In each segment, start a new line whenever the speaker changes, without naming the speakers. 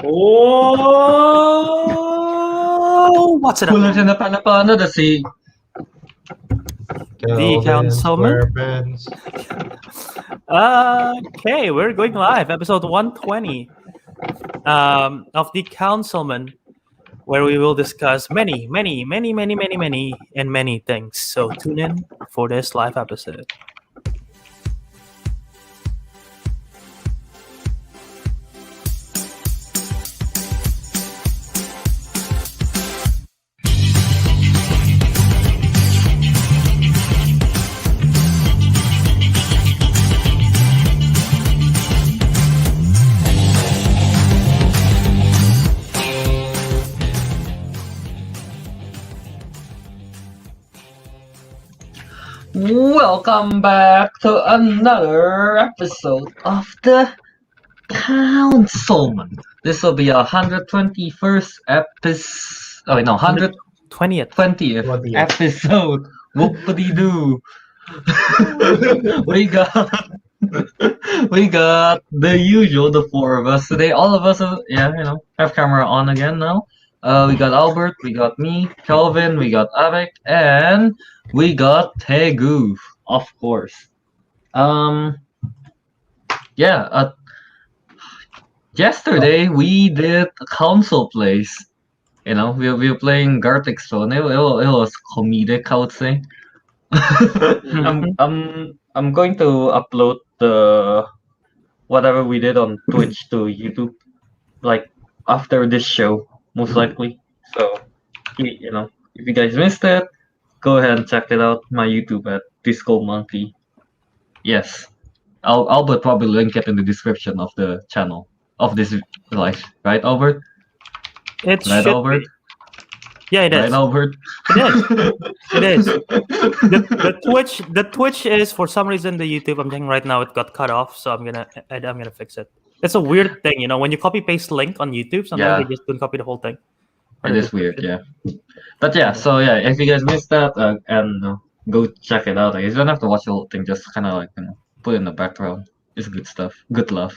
Oh, what's it
Who lives in
up?
the Panapa under the sea?
The Councilmen.
Weapons.
Okay, we're going live. Episode 120 of the Councilmen, where we will discuss many things. So tune in for this live episode.
Welcome back to another episode of the Councilmen. This will be 121st episode. Oh no, 120th
20th.
episode. Whoopity-doo. we got the usual, the four of us today. All of us, have camera on again now. We got Albert, we got me, Kelvin, we got Ariq, and we got Teguh, of course. Yesterday we did a console plays. We were playing Gartic Zone. It was comedic, I would say. I'm going to upload the whatever we did on Twitch to YouTube, like after this show, most likely. So, if you guys missed it, go ahead and check it out. My YouTube at Disco Monkey. Yes, Albert probably link it in the description of the channel of this live, right, Albert?
It
Right,
should
Albert?
be. Yeah, it
Right,
is.
Albert?
It is. The Twitch is, for some reason, the YouTube I'm checking right now, it got cut off, so I'm gonna fix it. It's a weird thing, when you copy paste link on YouTube, sometimes they just don't copy the whole thing.
It is weird, yeah. But yeah, so yeah, if you guys missed that, go check it out. Like, you don't have to watch the whole thing, just kind of put it in the background. It's good stuff. Good love.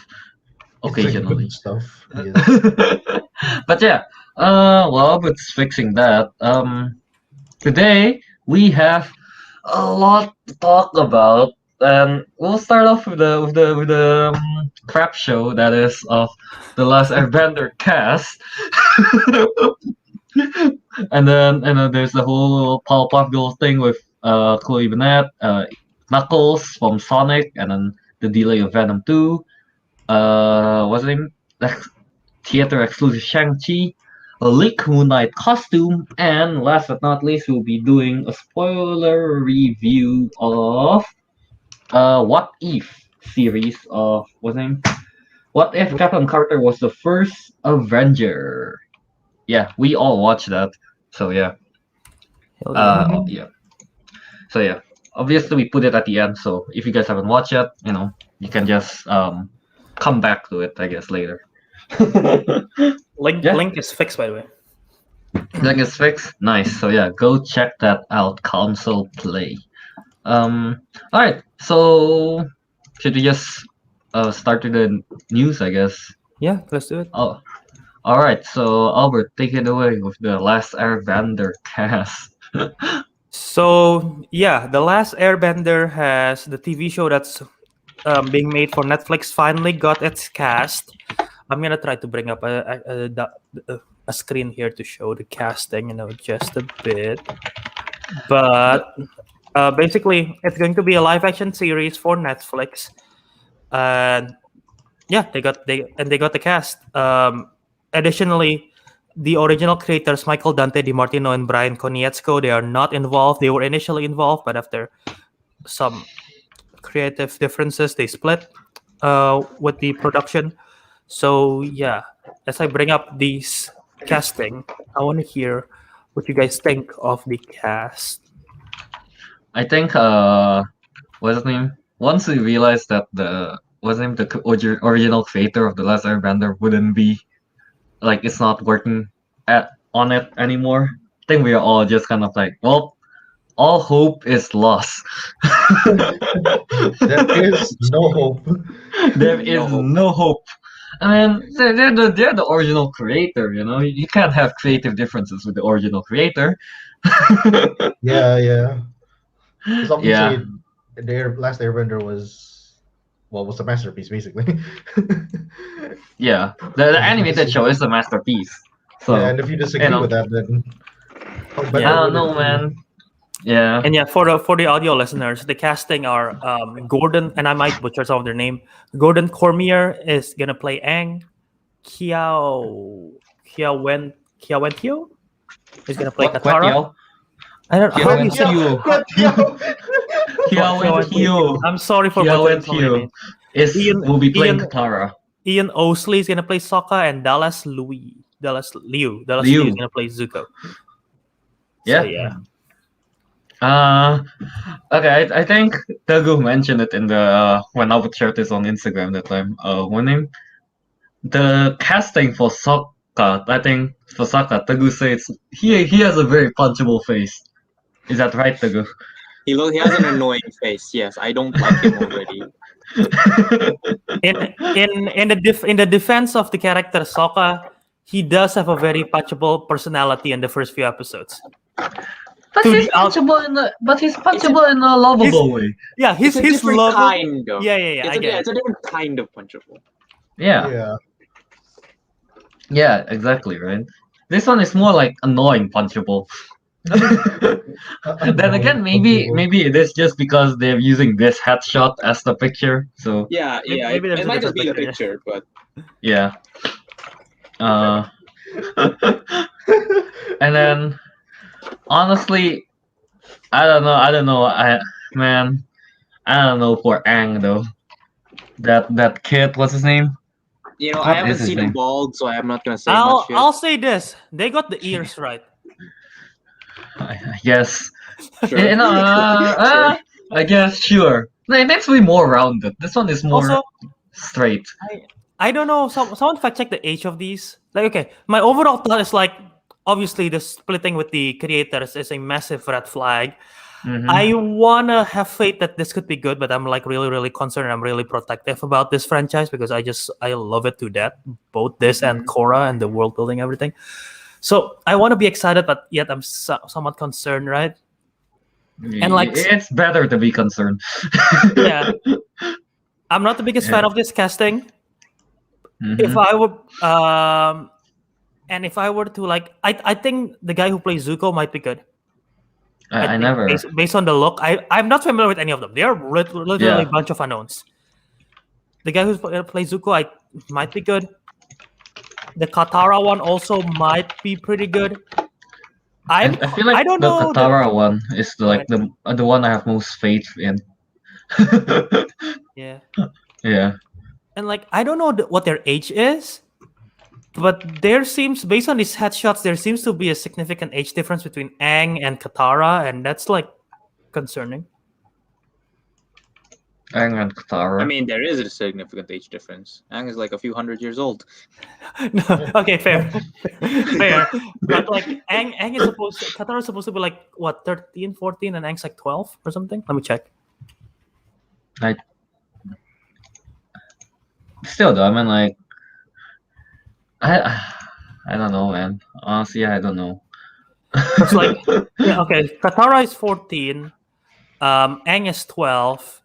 Occasionally.
Good stuff. Yes.
But yeah, while it's fixing that, today we have a lot to talk about, and we'll start off with the crap show that is of the Last Airbender cast. and then there's the whole Powerpuff Girls thing with Chloe Bennett, Knuckles from Sonic, and then the delay of Venom 2. What's the name? Theater exclusive Shang-Chi, a leak Moon Knight costume, and last but not least, we'll be doing a spoiler review of What If series of what's the name? What if Captain Carter was the first Avenger? Yeah, we all watched that. So yeah. Yeah. So yeah. Obviously we put it at the end, so if you guys haven't watched it, you can just come back to it, I guess, later.
Link is fixed, by the way.
Link is fixed? Nice. So yeah, go check that out. Console play. Alright, so should we just start with the news, I guess?
Yeah, let's do it.
Oh, alright, so Albert, take it away with the Last Airbender cast.
So yeah, The Last Airbender has the TV show that's being made for Netflix finally got its cast. I'm gonna try to bring up a screen here to show the casting, just a bit. But basically, it's going to be a live-action series for Netflix, and yeah, they got the cast. Additionally, the original creators Michael Dante DiMartino and Brian Konietzko, they are not involved. They were initially involved, but after some creative differences, they split with the production. So yeah, as I bring up these casting, I want to hear what you guys think of the cast.
I think what's his name? Once we realized that the original creator of The Last Airbender wouldn't be it's not working on it anymore, I think we are all just kind of like, well, all hope is lost.
There is no hope.
There is no hope. I mean, they're the original creator. You know, you can't have creative differences with the original creator.
Yeah. Because
Yeah,
obviously, their Last Airbender was a masterpiece basically.
yeah. The
And if you
animated show
disagree,
is a masterpiece.
yeah,
So
and if you
you
disagree
know,
with that, then how
I
Yeah.
better
don't
would it
know,
be?
man. Yeah.
And yeah, for the audio listeners, the casting are Gordon, and I might butcher some of their name. Gordon Cormier is gonna play Aang. Kiao Kiao Wentio is gonna play
What?
Katara.
Kwetiao?
I don't know how do you say
Kiawentio.
Kiao Wentio.
Kiawentio.
I'm sorry for butchering so many
Kiawentio
names.
is
Ian
will be playing
Ian
Katara.
Ian Osley is gonna play Sokka, and Dallas Liu is
Liu.
gonna play Zuko. So
Yeah.
yeah.
Okay. I think Teguh mentioned it in the when I would share this on Instagram that time. One name. The casting for Sokka. I think for Sokka, Teguh says he has a very punchable face. Is that right, Teguh?
He has an annoying face. Yes, I don't like him already.
In the defense of the character Sokka, he does have a very punchable personality in the first few episodes.
But
To
he's
the out-
punchable in a lovable way.
Yeah,
It's a different
love.
kind of.
Yeah,
It's
I get it.
it's a different kind of punchable.
Yeah.
Yeah.
Exactly, right? This one is more like annoying punchable. Then again, maybe it is just because they're using this headshot as the picture. So
Yeah,
Maybe there's
it
a
might just be the
different
picture, but
yeah. And then honestly, I don't know. I don't know for Aang though. That kid, what's his name?
I
What
haven't
is his
seen him
name?
bald, so I'm not gonna say much yet.
I'll say this: they got the ears right.
I guess.
Sure.
You know,
Sure.
I guess sure. No, it needs to be more rounded. This one is more
Also,
straight.
I don't know. Someone fact check the age of these. Like, okay, my overall thought is like, obviously, the splitting with the creators is a massive red flag.
Mhm.
I wanna have faith that this could be good, but I'm like really, really concerned. I'm really protective about this franchise because I love it to death. Both this and Korra and the world building, everything. So I want to be excited, but yet I'm somewhat concerned, right? And like,
it's better to be concerned.
yeah, I'm not the biggest fan of this casting.
Mhm.
If I would, and if I were to like, I think the guy who plays Zuko might be good.
I
think
never.
based on the look. I'm not familiar with any of them. They are literally
Yeah.
a bunch of unknowns. The guy who plays Zuko, might be good. The Katara one also might be pretty good.
I feel like
I don't
the
know.
Katara one is the one I have most faith in.
Yeah,
Yeah.
and like I don't know what their age is, but there seems, based on these headshots, there seems to be a significant age difference between Aang and Katara, and that's like concerning.
Aang and Katara.
I mean, there is a significant age difference. Aang is like a few hundred years old.
No, okay, fair. But like Aang is Katara is supposed to be like what, 13, 14, and Aang's like 12 or something. Let me check.
Still though, I mean like I don't know, man. Honestly, I don't know.
It's like, yeah, okay, Katara is 14, Aang is 12,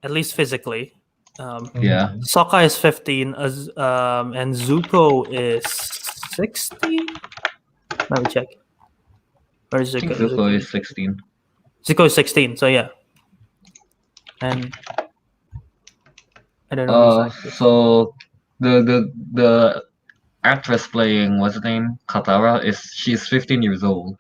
at least physically.
Yeah.
Sokka is 15, and Zuko is 16. Let me check. Where is
I think
Zuko?
Zuko is 16.
Zuko is 16. So yeah, and I don't know.
So the actress playing what's her name? Katara she's 15 years old.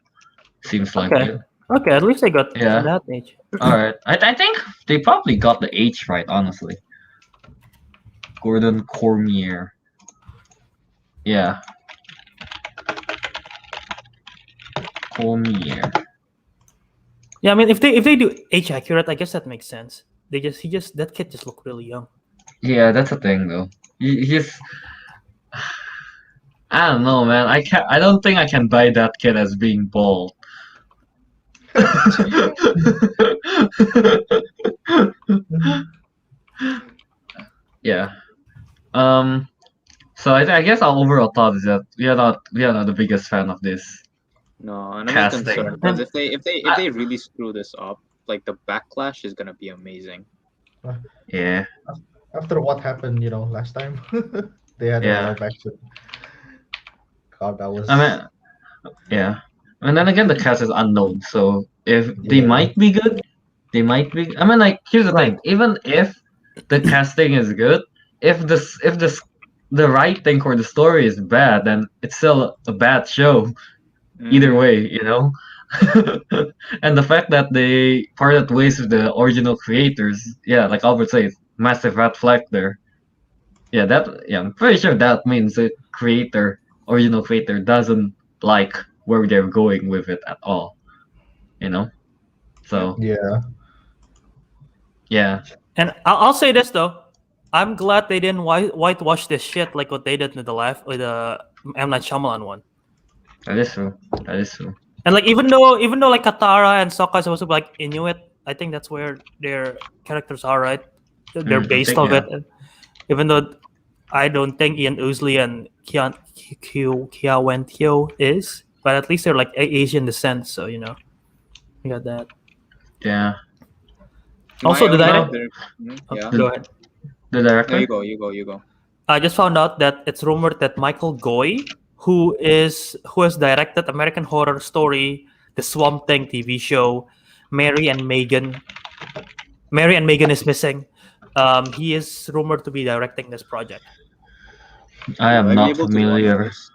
Seems like
Okay.
it.
Okay, at least they got
Yeah.
that age.
Alright. I think they probably got the age right, honestly. Gordon Cormier. Yeah. Cormier.
Yeah, I mean, if they do age accurate, I guess that makes sense. That kid just looked really young.
Yeah, that's the thing though. He's I don't know, man. I don't think I can buy that kid as being bald. Yeah. So I guess our overall thought is that we are not the biggest fan of this.
No, and I'm
Casting.
concerned because if they really screw this up, like the backlash is gonna be amazing.
Yeah.
After what happened, last time, they had
Yeah.
a live action. God, that was.
I mean, yeah. And then again, the cast is unknown, so if they
Yeah.
might be good, they might be. I mean, like, here's the thing: even if the casting is good, if the writing for the story is bad, then it's still a bad show. Either way, And the fact that they parted ways with the original creators, yeah, like Albert says, massive red flag there. Yeah, I'm pretty sure that means the original creator, doesn't like where they're going with it at all. So
Yeah.
yeah,
And I'll say this though, I'm glad they didn't whitewash this shit like what they did in the M Night Shyamalan one.
that is true. That is true.
And like even though like Katara and Sokka is supposed to be like Inuit, I think that's where their characters are, right? They're
I
based
think,
off
yeah.
it. Even though I don't think Ian Ousley and Kia Wen Teo is, but at least they're like Asian descent, so you got that.
Yeah.
Also, the
My
director.
only- yeah.
Go ahead.
The
No,
director.
you go.
I just found out that it's rumored that Michael Goy, who has directed American Horror Story, the Swamp Thing TV show, Mary and Megan is missing. He is rumored to be directing this project.
I am
Will be
not
able to watch
familiar.
this?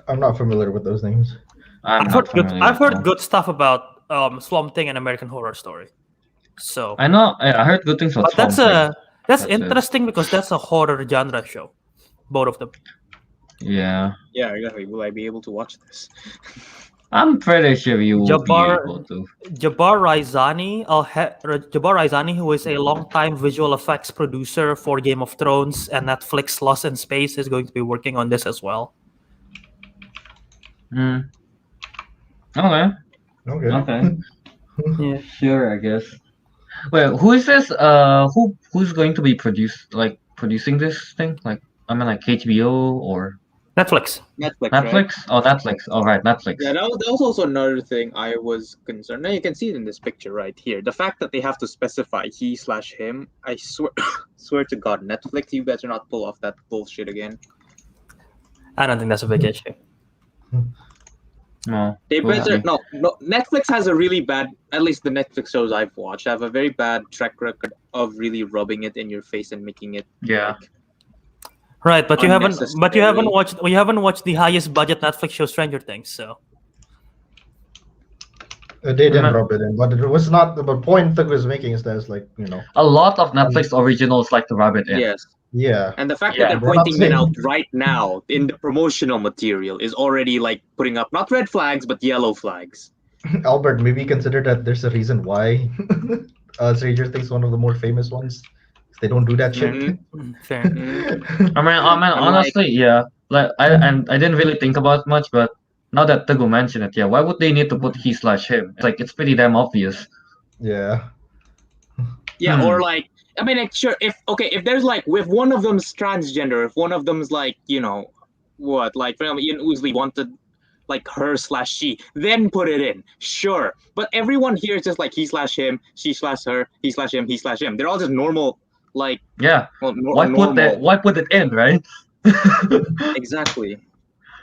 I'm not familiar with those names.
I'm
I've
not
heard good.
familiar.
I've
at
heard
all.
good stuff about Swamp Thing and American Horror Story. So,
I know. I heard good things about
but that's
Swamp Thing.
that's
That's it.
interesting because that's a horror genre show, both of them.
Yeah.
Yeah, exactly. Will I be able to watch this?
I'm pretty sure you will
Jabbar-
be able to.
Jabbar Raizani, who is a long-time visual effects producer for Game of Thrones and Netflix Lost in Space, is going to be working on this as well.
Hmm. Okay.
Okay.
Okay.
Yeah.
Sure, I guess. Wait, who is this? Who's going to be producing this thing? Like, I mean, like HBO or
Netflix.
Netflix, right?
Netflix? Oh, Netflix. All right, Netflix.
Yeah, that was also another thing I was concerned. Now you can see it in this picture right here. The fact that they have to specify he/him, I swear to God, Netflix, you better not pull off that bullshit again.
I don't think that's a big issue.
No.
They
we'll
better
see.
no. Netflix has a really bad. At least the Netflix shows I've watched have a very bad track record of really rubbing it in your face and making it.
Yeah.
Right, but you haven't
Unnecessarily.
watched the highest budget Netflix show, Stranger Things. So
They didn't
Remember-
rub it in, but it was not. The point that was making is that it's like
A lot of Netflix originals like to rub it in.
Yes,
yeah.
and the fact
Yeah,
that they're
we're not
pointing it out
saying-
right now in the promotional material is already like putting up not red flags but yellow flags.
Albert, maybe consider that there's a reason why Stranger Things one of the more famous ones. They don't do that shit.
fair.
I mean, honestly, yeah. Like, I didn't really think about it much, but now that Teguh mentioned it, yeah, why would they need to put he/him? It's pretty damn obvious.
Yeah.
Yeah, or like I mean, like, sure. If there's like if one of them's transgender, if one of them's like what, like for example, Ian Ousley wanted like her/she, then put it in, sure. But everyone here is just like he/him, she/her, he/him, he/him. They're all just normal, like
Yeah.
well,
Why put it in, right?
Exactly.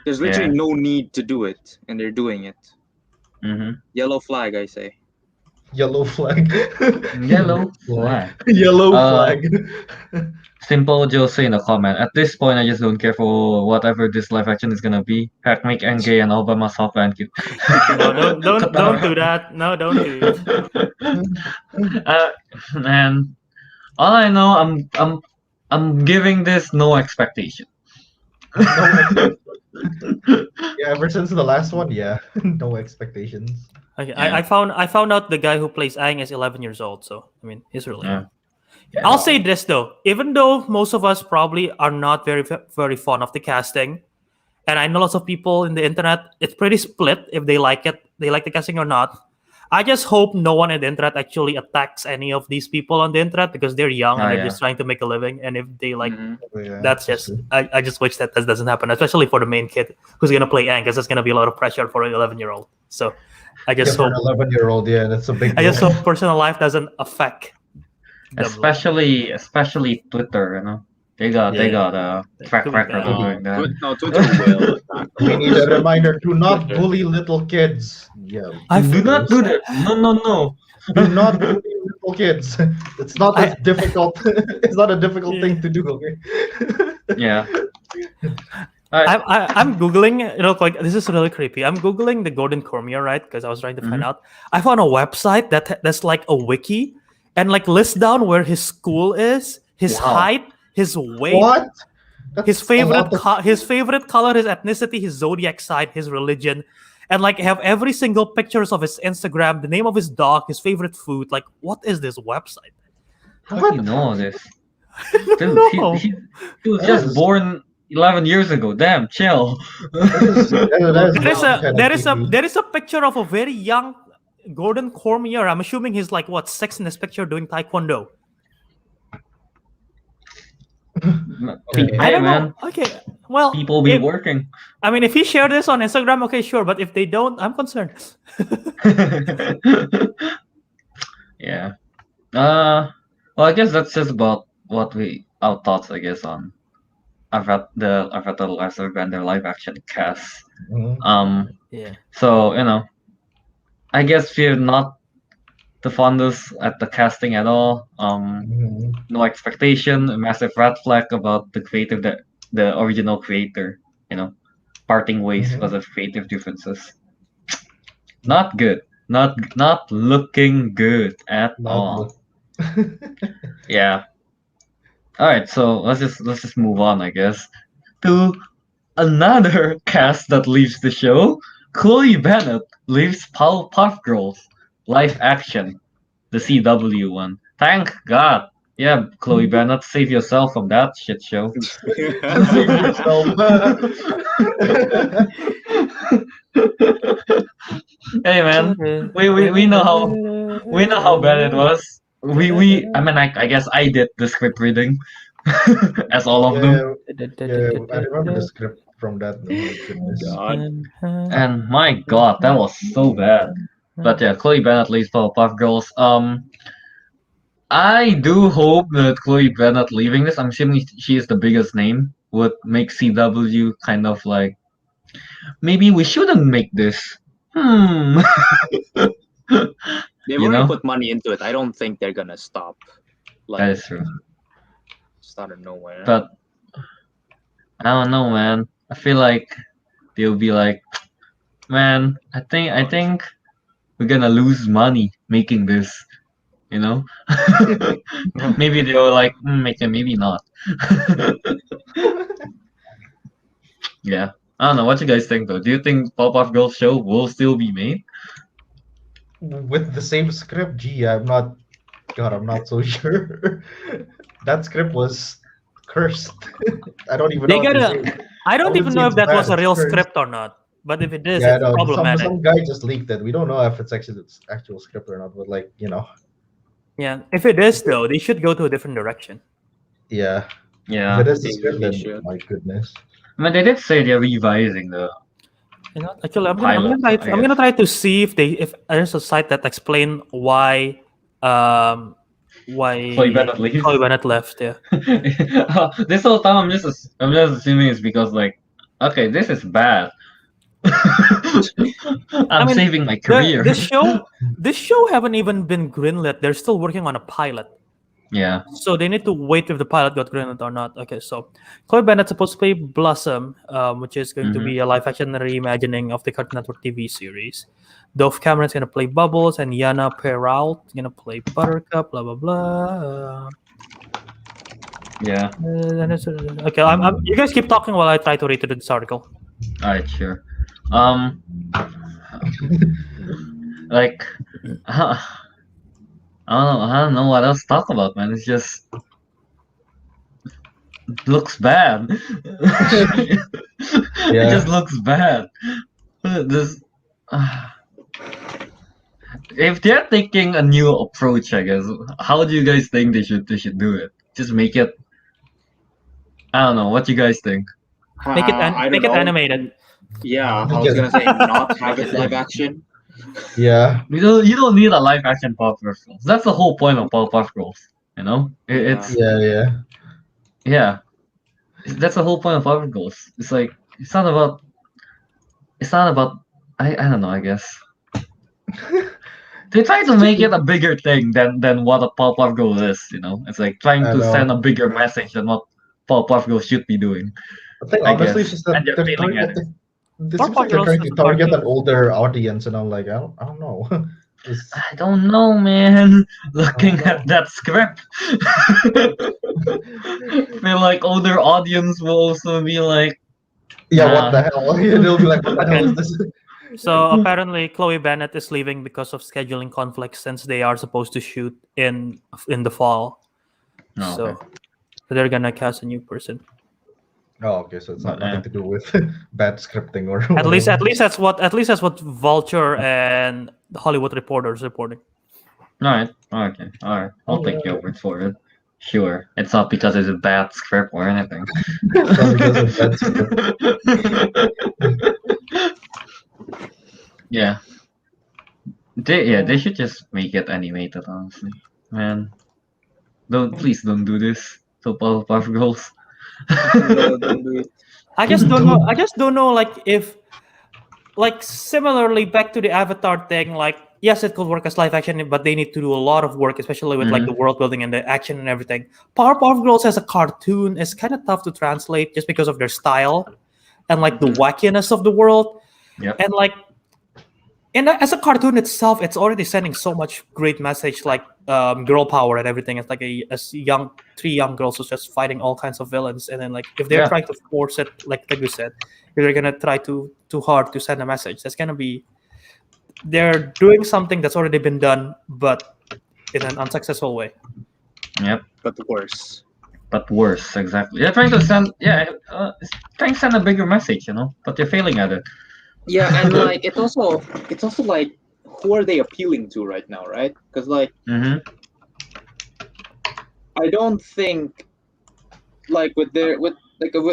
There's literally no need to do it, and they're doing it.
Mm-hmm.
Yellow flag, I say.
Yellow flag.
Yellow flag.
Yellow flag.
Simple Joe say in the comment. At this point, I just don't care for whatever this live action is gonna be. Heck, make Engay and Obama soft and cute.
No, don't do that. No, don't do it.
And all I know, I'm giving this no expectation.
Yeah, ever since the last one, yeah, no expectations.
Okay,
Yeah.
I found out the guy who plays Aang is 11 years old. So I mean, he's really young.
Yeah.
I'll say this though, even though most of us probably are not very fond of the casting, and I know lots of people in the internet, it's pretty split if they like the casting or not. I just hope no one on the internet actually attacks any of these people on the internet because they're young and
Oh,
they're
yeah.
just trying to make a living. And if they like,
Mhm.
Yeah,
that's just
true.
I just wish that doesn't happen, especially for the main kid who's gonna play Aang, because there's gonna be a lot of pressure for an 11-year-old. So I
Yeah,
just
for
hope
an 11-year-old, yeah, that's a big
I
deal.
just hope personal life doesn't affect them.
Especially Twitter, you know. They got a track
To be
record
bad.
of doing that.
No, Twitter will.
We need a reminder to not
Twitter.
bully little kids. Yeah.
Do not do that. No.
Do not bully little kids. It's not as
I-
difficult. It's not a difficult thing to do. Okay.
Yeah. Alright.
I'm googling. Like this is really creepy. I'm googling the Golden Cormier, right? Because I was trying to find out. I found a website that's like a wiki, and like lists down where his school is, his
Wow.
height, his weight,
What? That's
his
a
favorite
lot of-
his favorite color, his ethnicity, his zodiac sign, his religion, and like have every single pictures of his Instagram, the name of his dog, his favorite food. Like, what is this website?
How do you know all this? Dude,
No.
he was
That
just
is-
born 11 years ago. Damn, chill.
There is a picture of a very young Gordon Cormier. I'm assuming he's like what 6 in this picture doing taekwondo.
Hey,
I don't
man,
know. Okay, well,
people be
if-
working.
I mean, if he shared this on Instagram, okay, sure. But if they don't, I'm concerned.
Yeah. Well, I guess that's just about our thoughts, I guess, on Avatar the Last Airbender live action cast.
Mhm.
Yeah.
So I guess we're not the fondest at the casting at all.
Mhm.
No expectation, a massive red flag about the creative, the original creator. Parting ways
Mhm.
because of creative differences. Not good. Not looking good at
Not
all. Yeah. All right, so let's just move on, I guess, to another cast that leaves the show. Chloe Bennett leaves Powerpuff Girls live action, the CW one. Thank God. Yeah, Chloe Bennett, save yourself from that shit show.
Save yourself.
Hey man, we know how bad it was. I mean, I guess I did the script reading, as all of them.
Yeah, I remember the script from that. Oh my goodness.
God.
And my God, that was so bad. But yeah, Chloe Bennett leaves Powerpuff Girls. I do hope that Chloe Bennett leaving this, I'm assuming she is the biggest name, would make CW kind of like, maybe we shouldn't make this.
They've already put money into it. I don't think they're gonna stop.
That is true.
Just out of nowhere.
But I don't know, man. I feel like they'll be like, man, I think we're gonna lose money making this. Maybe they were like, make it, maybe not. Yeah, I don't know. What you guys think though? Do you think Powerpuff Girls show will still be made?
With the same script, gee, I'm not so sure. That script was cursed. I don't even know. what to say.
I don't even know if that was a real
Cursed.
script or not. But if it is,
Yeah,
it's
no,
problematic.
some guy just leaked it. We don't know if it's actually the actual script or not. But
Yeah, if it is though, they should go to a different direction.
yeah.
Yeah.
If it is the
They
script,
really
then
should.
my goodness.
I mean, they did say they're revising the.
Actually, I'm
Pilot,
gonna
I
try. I'm gonna try to see if there's a site that explain why
Chloe Bennett leaves.
Chloe Bennett left. Yeah.
This whole time, I'm just assuming it's because like, okay, this is bad. I'm
mean,
saving my career.
This show haven't even been greenlit. They're still working on a pilot.
Yeah.
So they need to wait if the pilot got greenlit or not. Okay, so Chloe Bennett's supposed to play Blossom, which is going to be a live-action reimagining of the Cartoon Network TV series. Dove Cameron's gonna play Bubbles, and Yana Perrault gonna play Buttercup. Blah blah blah.
Yeah.
Okay, you guys keep talking while I try to read through this article.
All right, sure. Like, I don't know what else to talk about, man. It's just looks bad. It just looks bad. This, if they're taking a new approach, I guess, how do you guys think they should do it? Just make it. I don't know. What you guys think?
Make it
I don't
make it
know.
animated.
Yeah, I was gonna say not have it live action.
Yeah.
You don't need a live action Powerpuff Girls. That's the whole point of Powerpuff Girls. You know, it's
Yeah.
yeah. That's the whole point of Powerpuff Girls. It's like it's not about. I don't know. I guess they try to make it a bigger thing than what a Powerpuff Girl is. You know, it's like trying
I
to
know.
send a bigger message than what Powerpuff Girls should be doing.
I think
I
honestly,
guess.
it's just that
And they're
they're
failing at it.
targeting. It
Powerpuff
seems like they're
Girls
trying
is
to
a
target
cartoon.
an older audience, and I'm like, I don't know. It's-
I don't know, man. Looking
know.
at that script, I feel like older audience will also be like,
yeah,
nah.
what the hell? They'll be like, what the hell is this?
So apparently, Chloe Bennett is leaving because of scheduling conflicts since they are supposed to shoot in the fall.
Oh,
So
okay.
they're gonna cast a new person.
Oh, okay, so it's not
Yeah.
nothing to do with bad scripting or
At least
whatever.
that's what Vulture and the Hollywood Reporter is reporting.
Alright, okay, alright. I'll take your word for it. Sure. It's not because it's a bad script or anything.
It's not because of bad script.
Yeah. They should just make it animated, honestly. Man. Please don't do this to Powerpuff Girls.
No, don't do it.
I just don't know like if like similarly back to the Avatar thing, like yes, it could work as live action, but they need to do a lot of work, especially with like the world building and the action and everything. Powerpuff Girls as a cartoon is kind of tough to translate just because of their style and like the wackiness of the world.
Yep.
And like as a cartoon itself, it's already sending so much great message, like girl power and everything. It's like three young girls who's just fighting all kinds of villains, and then like if they're trying to force it, like Teguh said, if they're gonna try too hard to send a message, that's gonna be they're doing something that's already been done, but in an unsuccessful way.
Yep.
But worse.
But worse, exactly. They're trying to send trying to send a bigger message, you know, but they're failing at it.
Yeah, and like it's also like who are they appealing to right now, right? Because like I don't think like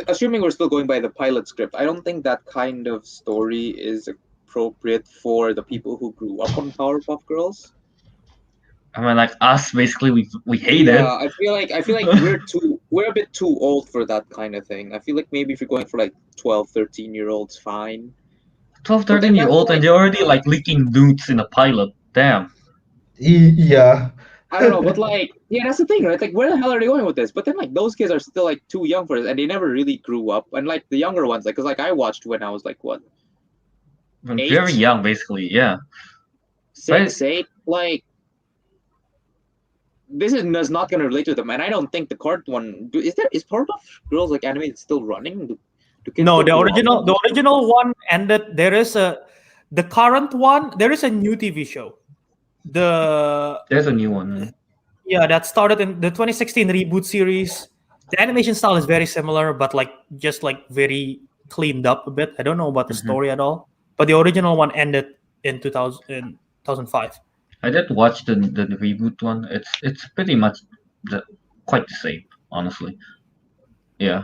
assuming we're still going by the pilot script, I don't think that kind of story is appropriate for the people who grew up on Powerpuff Girls.
I mean, like us, basically, we hate it.
Yeah, I feel like we're a bit too old for that kind of thing. I feel like maybe if you're going for like 12, 13-year-olds, fine.
12, 13-year-old, and they're already like leaking nudes in a pilot. Damn.
Yeah.
I don't know, but like, yeah, that's the thing, right? Like, where the hell are they going with this? But then, like, those kids are still like too young for this, and they never really grew up. And like the younger ones, like, cause like I watched when I was like what,
very young, basically. Yeah.
6, 8, like. This is not going to relate to them, and I don't think the card one is Powerpuff Girls like animated still running.
No, the original one ended. There's a new TV show.
There's a new one.
Yeah, that started in the 2016 reboot series. The animation style is very similar, but like just like very cleaned up a bit. I don't know about the story at all, but the original one ended in 2005.
I did watch the reboot one. It's pretty much quite the same, honestly. Yeah,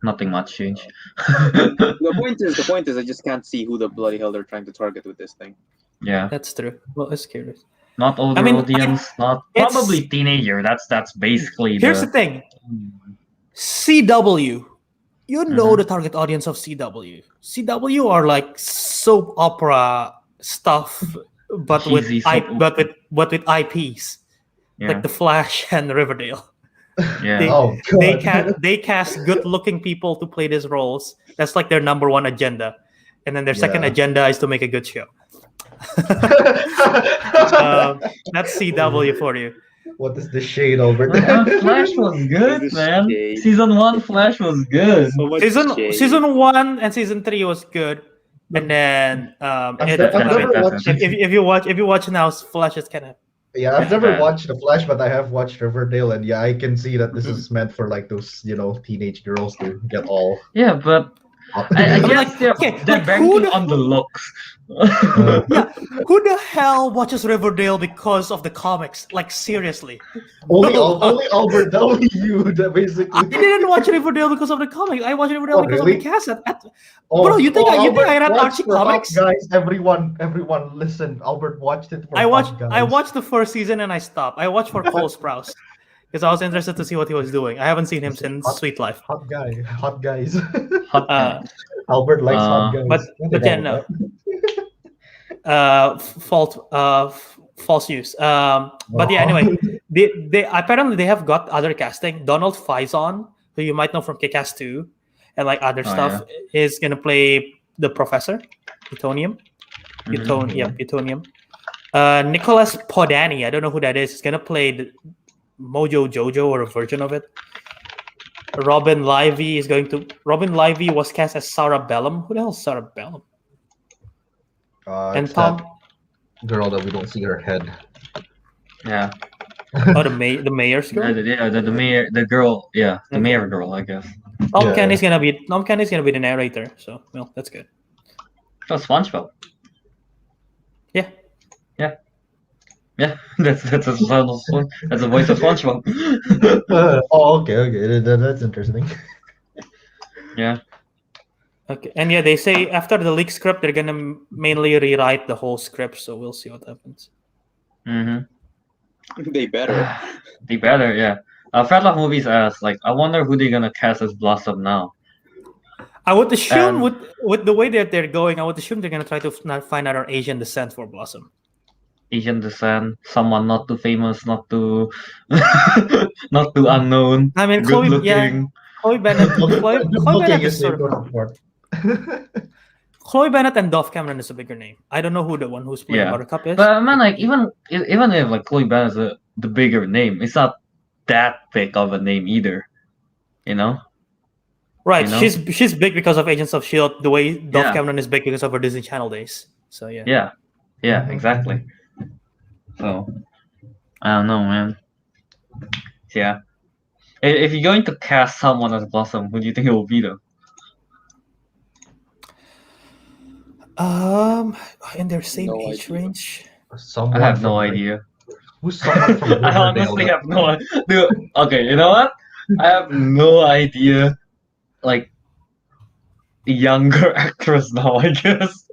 nothing much changed.
The point is, I just can't see who the bloody hell they're trying to target with this thing.
Yeah,
that's true. Well, it's curious.
Not older audience, not probably teenager. That's basically.
Here's the thing. CW, you know the target audience of CW. CW are like soap opera stuff. But with IPs, like The Flash and Riverdale.
Yeah.
They cast good-looking people to play these roles. That's like their number one agenda, and then their second agenda is to make a good show. That's CW for you.
What is the shade over there?
Flash was good, man. Season 1 Flash was good.
Season 1 and season 3 was good. And then if you watch now, Flash is kind of
I've never watched The Flash, but I have watched Riverdale, and I can see that this is meant for like those teenage girls to get all.
Yeah, but I
mean,
guess
like,
they're,
okay,
they're
like,
banking on the looks.
Yeah, who the hell watches Riverdale because of the comics? Like, seriously.
only
No one.
only Albert, only you, that
I
basically.
didn't watch Riverdale because of the comics. I watched Riverdale
Oh,
because
really?
of the cast.
Oh,
Bro, you think I
Albert
read
watched
Archie
for Hot
comics?
Guys. Everyone, listen. Albert watched it for
I
Hot Guys.
watched the first season and I stopped. I watched for Cole Sprouse because I was interested to see what he was doing. I haven't seen him since Sweet Life.
Hot guys.
Hot guys.
Albert likes hot guys.
But
Nothing
yeah,
wrong
no.
with that.
False news. But yeah, anyway, they apparently they have got other casting. Donald Faison, who you might know from Kick-Ass 2 and like other stuff, is gonna play the professor, Plutonium. Plutonium. Nicholas Podani, I don't know who that is. He's gonna play the Mojo Jojo or a version of it. Robin Lively was cast as Sarah Bellum. Who the hell is Sarah Bellum? And
It's
Tom.
that girl that we don't see her head.
Yeah.
Oh, the mayor's girl.
The mayor, the girl. Yeah, the mayor girl, I guess.
Tom Kenny's gonna be the narrator. So well, that's good.
Oh, SpongeBob.
Yeah.
Yeah, that's a sound of that's the voice of SpongeBob.
Okay. That's interesting.
Yeah.
Okay, and yeah, they say after the leak script, they're gonna mainly rewrite the whole script. So we'll see what happens.
They better.
They better, yeah. Fredlock Movies asks, like, I wonder who they're gonna cast as Blossom now.
I would assume with the way that they're going, I would assume they're gonna try to find out Asian descent for Blossom.
Asian descent, someone not too famous, not too not too unknown.
I mean,
good looking.
Chloe Bennett. Chloe Bennett is sort of,
important.
Chloe Bennett and Dove Cameron is a bigger name. I don't know who the one who's playing Buttercup is.
But man, like even if like Chloe Bennett is the bigger name, it's not that big of a name either. You know?
Right.
You know?
She's big because of Agents of S.H.I.E.L.D. The way Dove
Yeah.
Cameron is big because of her Disney Channel days. So yeah.
Yeah, exactly. So I don't know, man. Yeah. If you're going to cast someone as Blossom, who do you think it will be though?
In their same
No
age
idea.
range.
Someone
I have no
from-
idea.
Who's someone from
I honestly have no idea. Dude, okay, you know what? I have no idea. Like, a younger actress now, I guess.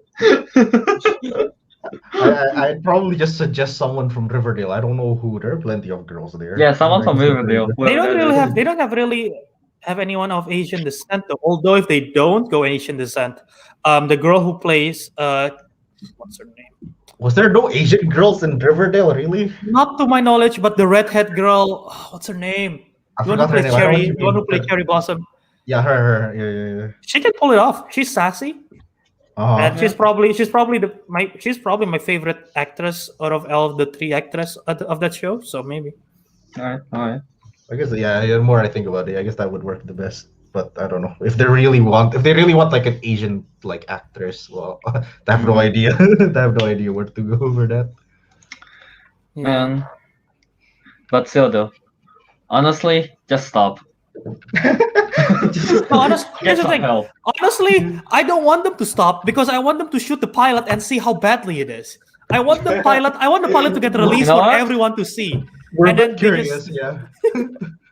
I'd probably just suggest someone from Riverdale. I don't know who. There are plenty of girls there.
Yeah, someone from Riverdale.
They don't really have anyone of Asian descent though. Although if they don't go Asian descent, the girl who plays what's her name?
Was there no Asian girls in Riverdale? Really?
Not to my knowledge, but the redhead girl, what's her name?
I
The one who
forgot her
plays
name. I know what
Cherry,
you
the one who
mean.
played Cherry Blossom.
Yeah, her. Yeah.
She can pull it off. She's sassy. And she's probably my favorite actress out of all of the three actresses of that show. So maybe.
All right.
I guess the more I think about it, I guess that would work the best. But I don't know if they really want like an Asian like actress. Well, I have no idea. I have no idea where to go over that.
Man. But still though, honestly, just stop.
Here's the thing. Honestly, I don't want them to stop because I want them to shoot the pilot and see how badly it is. I want the pilot to get released for everyone to see.
We're
And then
curious, yeah.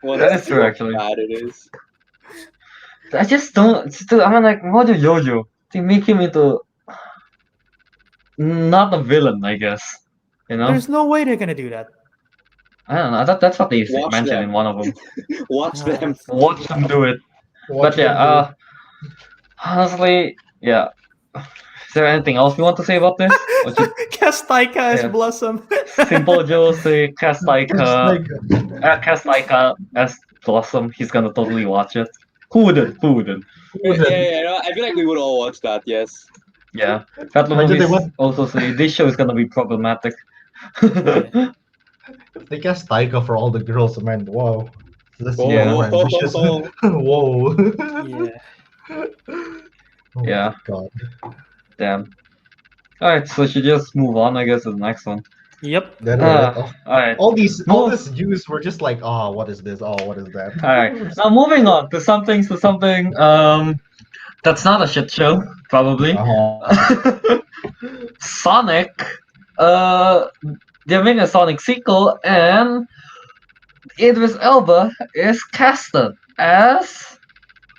Well,
That is true, actually.
How bad it is.
I just don't. I mean, like Mojo Jojo, they make him into not a villain, I guess. You know,
There's no way they're gonna do that.
I don't know. That's what they
Watch
mentioned
them.
in one of them.
Watch them.
Watch them do it. But yeah, honestly, yeah. Is there anything else you want to say about this? Or just
Cast Taika as
Yeah.
Blossom.
simple Joe say cast Taika as Blossom. He's gonna totally watch it. Who wouldn't?
Yeah, no, I feel like we would all watch that. Yes.
Yeah. Fatlo
Imagine they
movies also say this show is gonna be problematic.
They cast Taika for all the girls, man. Wow. That's
Yeah.
more ambitious. Whoa.
Yeah.
Oh
Yeah.
my God.
Damn. Alright, so should just move on, I guess, to the next one.
Yep.
Then
Alright.
all this news were just like, what is this? Oh, what is that?
Alright. Now moving on to something. That's not a shit show, probably. Sonic, they're making a Sonic sequel, and Idris Elba is casted as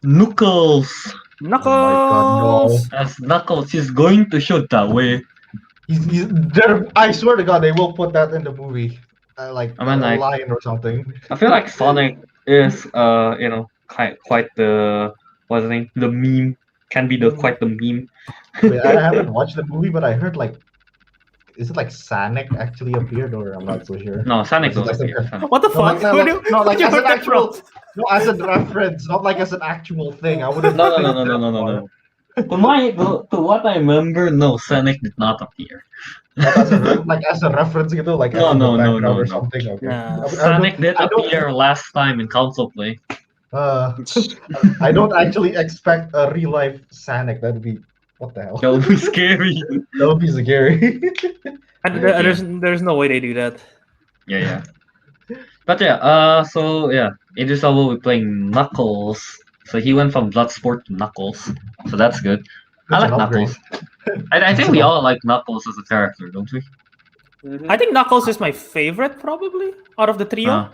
Knuckles.
Oh my God, no.
As Knuckles, he's going to shoot that way.
I swear to God, they will put that in the movie, like
I mean,
a
like-
lion or something.
I feel like Sonic is, quite the what's the name? The meme can be the quite the meme.
Wait, I haven't watched the movie, but I heard like, is it like Sonic actually appeared, or I'm not so sure.
No, Sonic
Is it
don't
like some
appear.
kind-
What the
No,
fuck?
like, no,
Where
like,
do-
no, like
where'd you
as
heard
an
that
actual,
from?
no, as a reference, not like as an actual thing. I wouldn't.
No,
think
no, no, no,
that
no, no,
far.
no. To what I remember, no, Sonic did not appear.
Like as a reference, like
No,
as in the
no, no,
background
no,
or
no.
something. Okay.
Nah.
Sonic did
I don't-
appear last time in console play.
I don't actually expect a real life Sonic. That'd be what the hell.
That would be scary.
That would be scary.
There's no way they do that.
Yeah. But yeah, Idris Elba will be playing Knuckles. So he went from Bloodsport to Knuckles. So that's good. I
That's
like
an upgrade.
Knuckles. I think we all like Knuckles as a character, don't we?
I think Knuckles is my favorite, probably, out of the trio.
Uh,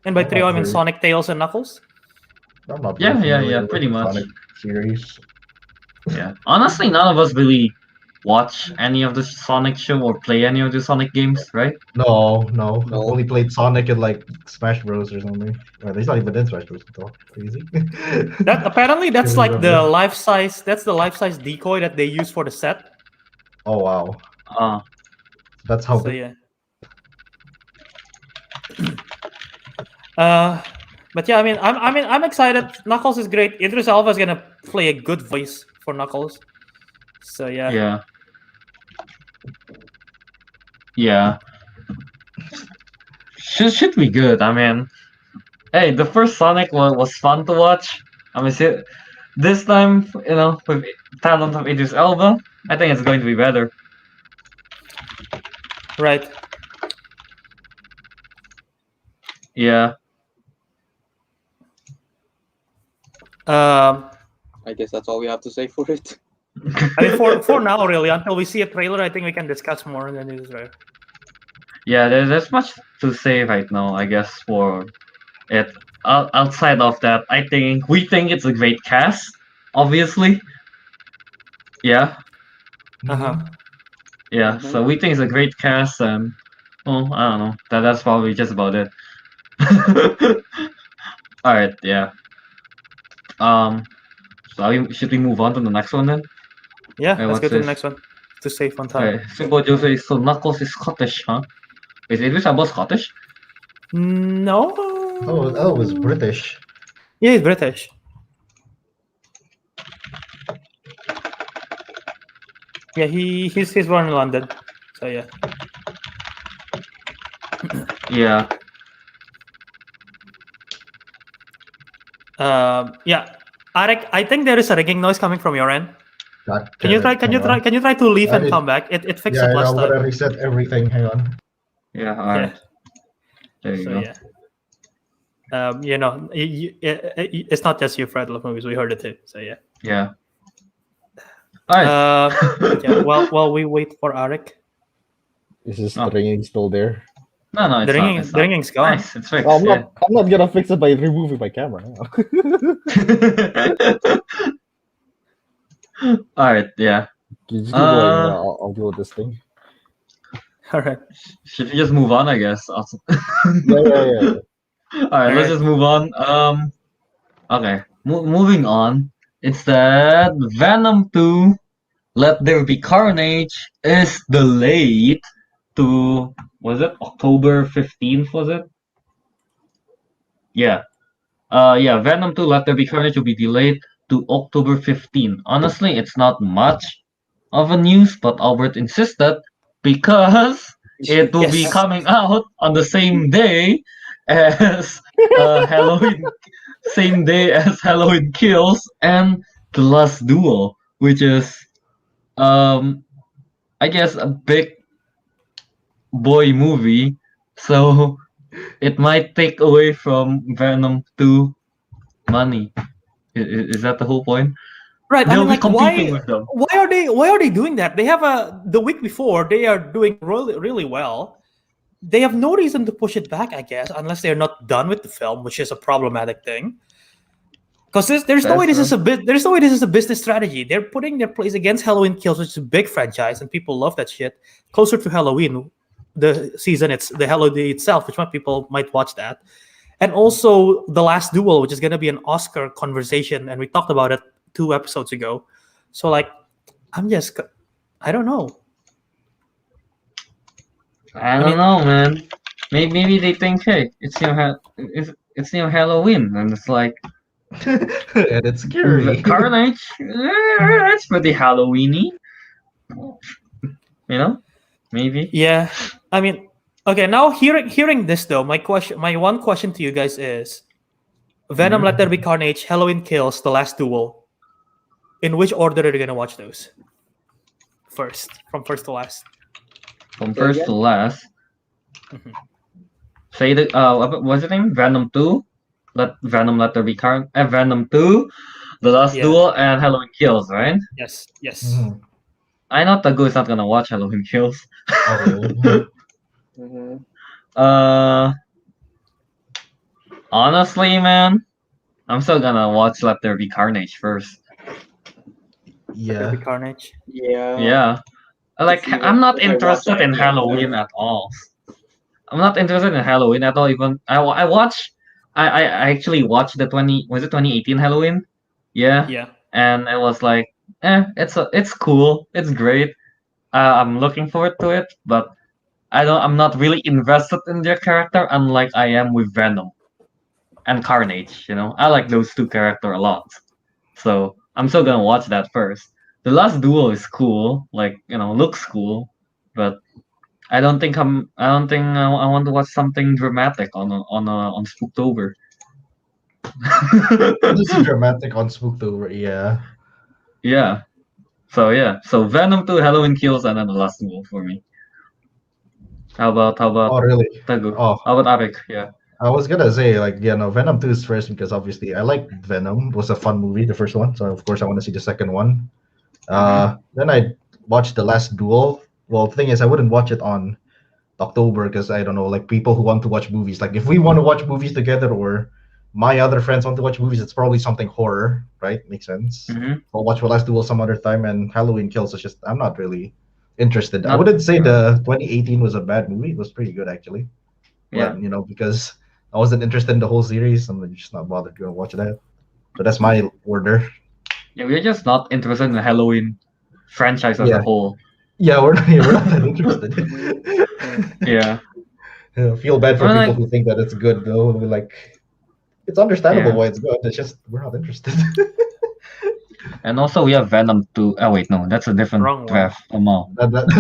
And by
I'm
trio,
not
I mean
very-
Sonic, Tails, and Knuckles.
I'm not
Yeah,
very
yeah,
familiar
yeah,
with
pretty
the
much.
Sonic series.
yeah. Honestly, none of us really watch any of the Sonic show or play any of the Sonic games, right?
No.
No.
I've only played Sonic in like Smash Bros or something. Well, he's not even in Smash Bros. It's all crazy.
That's
Really
like the
remember.
life size. That's the life size decoy that they use for the set.
Oh wow, that's how.
So
big-
yeah. But yeah, I'm excited. Knuckles is great. Idris Elba is gonna play a good voice for Knuckles. So yeah.
Yeah. Should be good. I mean, hey, the first Sonic was fun to watch. I mean, this time, with talent of Idris Elba, I think it's going to be better.
Right.
Yeah.
I guess that's all we have to say for it.
I mean, for now, really, until we see a trailer, I think we can discuss more than this, right?
Yeah, there's much to say right now, I guess, for it. Outside of that, we think it's a great cast, obviously. Yeah,
Uh-huh.
yeah. So we think it's a great cast, and well, I don't know. That's probably just about it. All right, yeah. So should we move on to the next one then?
Yeah,
Hey,
let's go
what's
to the
this?
next one to save on time.
Okay, Simple Joe says, so Knuckles is Scottish, huh? Is Idris Elba Scottish?
No.
Oh, it was British.
Yeah, he's British. Yeah, he's born in London. So yeah.
Yeah.
Yeah. Ariq, I think there is a ringing noise coming from your end.
God
Can you
damn
try?
it, hang on.
Can you try to leave and
it-
come back? It fixed
Yeah,
it last
I'm gonna
time.
reset everything. Hang on.
Yeah, alright. There you
So
go.
yeah. It's not just you, Fred. Love movies. We heard it too. So yeah.
Yeah. Alright.
Yeah. While we wait for Ariq,
Is this
Oh.
the ringing still there?
No, it's
the
not.
ringing,
It's
the
not.
ringing's gone.
Nice, it's fixed.
Well, I'm not gonna fix it by removing my camera.
Alright, yeah.
You just keep going.
Uh,
I'll deal with this thing.
All right.
Should we just move on, I guess? Also.
Yeah.
Alright, let's
Alright.
just move on. Okay. Moving on. It's that Venom 2 Let There Be Carnage is delayed to, was it October 15th, was it? Yeah. Venom 2 Let There Be Carnage will be delayed to October 15th. Honestly, it's not much of a news, but Albert insisted because it will be
Yes.
coming out on the same day as Halloween, same day as Halloween Kills and The Last Duel, which is, I guess, a big boy movie. So it might take away from Venom 2 money. Is that the whole point?
Right. I
They'll
mean,
be
like,
competing
why?
with them.
Why are they doing that? They have the week before they are doing really well. They have no reason to push it back, I guess, unless they're not done with the film, which is a problematic thing. Because there's no way this is there's no way this is a business strategy. They're putting their place against Halloween Kills, which is a big franchise, and people love that shit. Closer to Halloween, the season, it's the Halloween itself, which people might watch that, and also The Last Duel, which is gonna be an Oscar conversation, and we talked about it 2 episodes ago. So like, I don't know.
I don't know, man. Maybe they think, hey, it's new Halloween, and it's like
And it's scary.
Carnage. It's pretty Halloweeny. You know, maybe.
Yeah, I mean, okay. Now hearing this though, my one question to you guys is: Venom, Let There Be Carnage, Halloween Kills, The Last Duel. In which order are you gonna watch those? From first to last.
From first to last.
Mhm.
Say the what's the name? Venom 2. Venom Let There Be Carnage. Venom 2, The Last
Yeah.
Duel, and Halloween Kills, right?
Yes.
Mhm.
I know Teguh is not gonna watch Halloween Kills.
Okay.
Honestly, man, I'm still gonna watch Let There Be Carnage first.
Let There
Yeah.
Be Carnage.
Yeah. Like,
see
I'm not
if I watch
interested in
that,
Halloween at all. I'm not interested in Halloween at all. Even I actually watched the 2018 Halloween? Yeah.
Yeah.
And it was like, it's cool. It's great. I'm looking forward to it, but I'm not really invested in their character, unlike I am with Venom and Carnage. You know, I like those two characters a lot, so I'm still gonna watch that first. The Last Duel is cool, like, looks cool, but I don't think I want to watch something dramatic on Spooktober.
This is dramatic on Spooktober. Yeah.
Yeah. So Venom 2, Halloween Kills, and then The Last Duel for me. How about
Oh, really?
Teguh?
Oh,
How about Ariq? Yeah.
I was gonna say, like, no, Venom 2 is first because obviously I like Venom. It was a fun movie, the first one. So of course I want to see the second one. Then I watched The Last Duel. Well, the thing is, I wouldn't watch it on October because I don't know, like, people who want to watch movies. Like, if we want to watch movies together, or my other friends want to watch movies, it's probably something horror, right? Makes sense.
Mhm.
I'll watch The Last Duel some other time, and Halloween Kills is just, I'm not really interested. I
Not-
wouldn't say the 2018 was a bad movie. It was pretty good actually.
Yeah.
But because I wasn't interested in the whole series, I'm just not bothered to watch that. So that's my order.
Yeah, we're just not interested in the Halloween franchise as a
Yeah.
whole.
Yeah, we're not that interested.
Yeah.
I feel bad for
Well,
people
like-
who think that it's good though. We're like, it's understandable
Yeah.
why it's good. It's just we're not interested.
And also we have Venom 2. Oh wait, no, that's a different
Wrong one.
draft.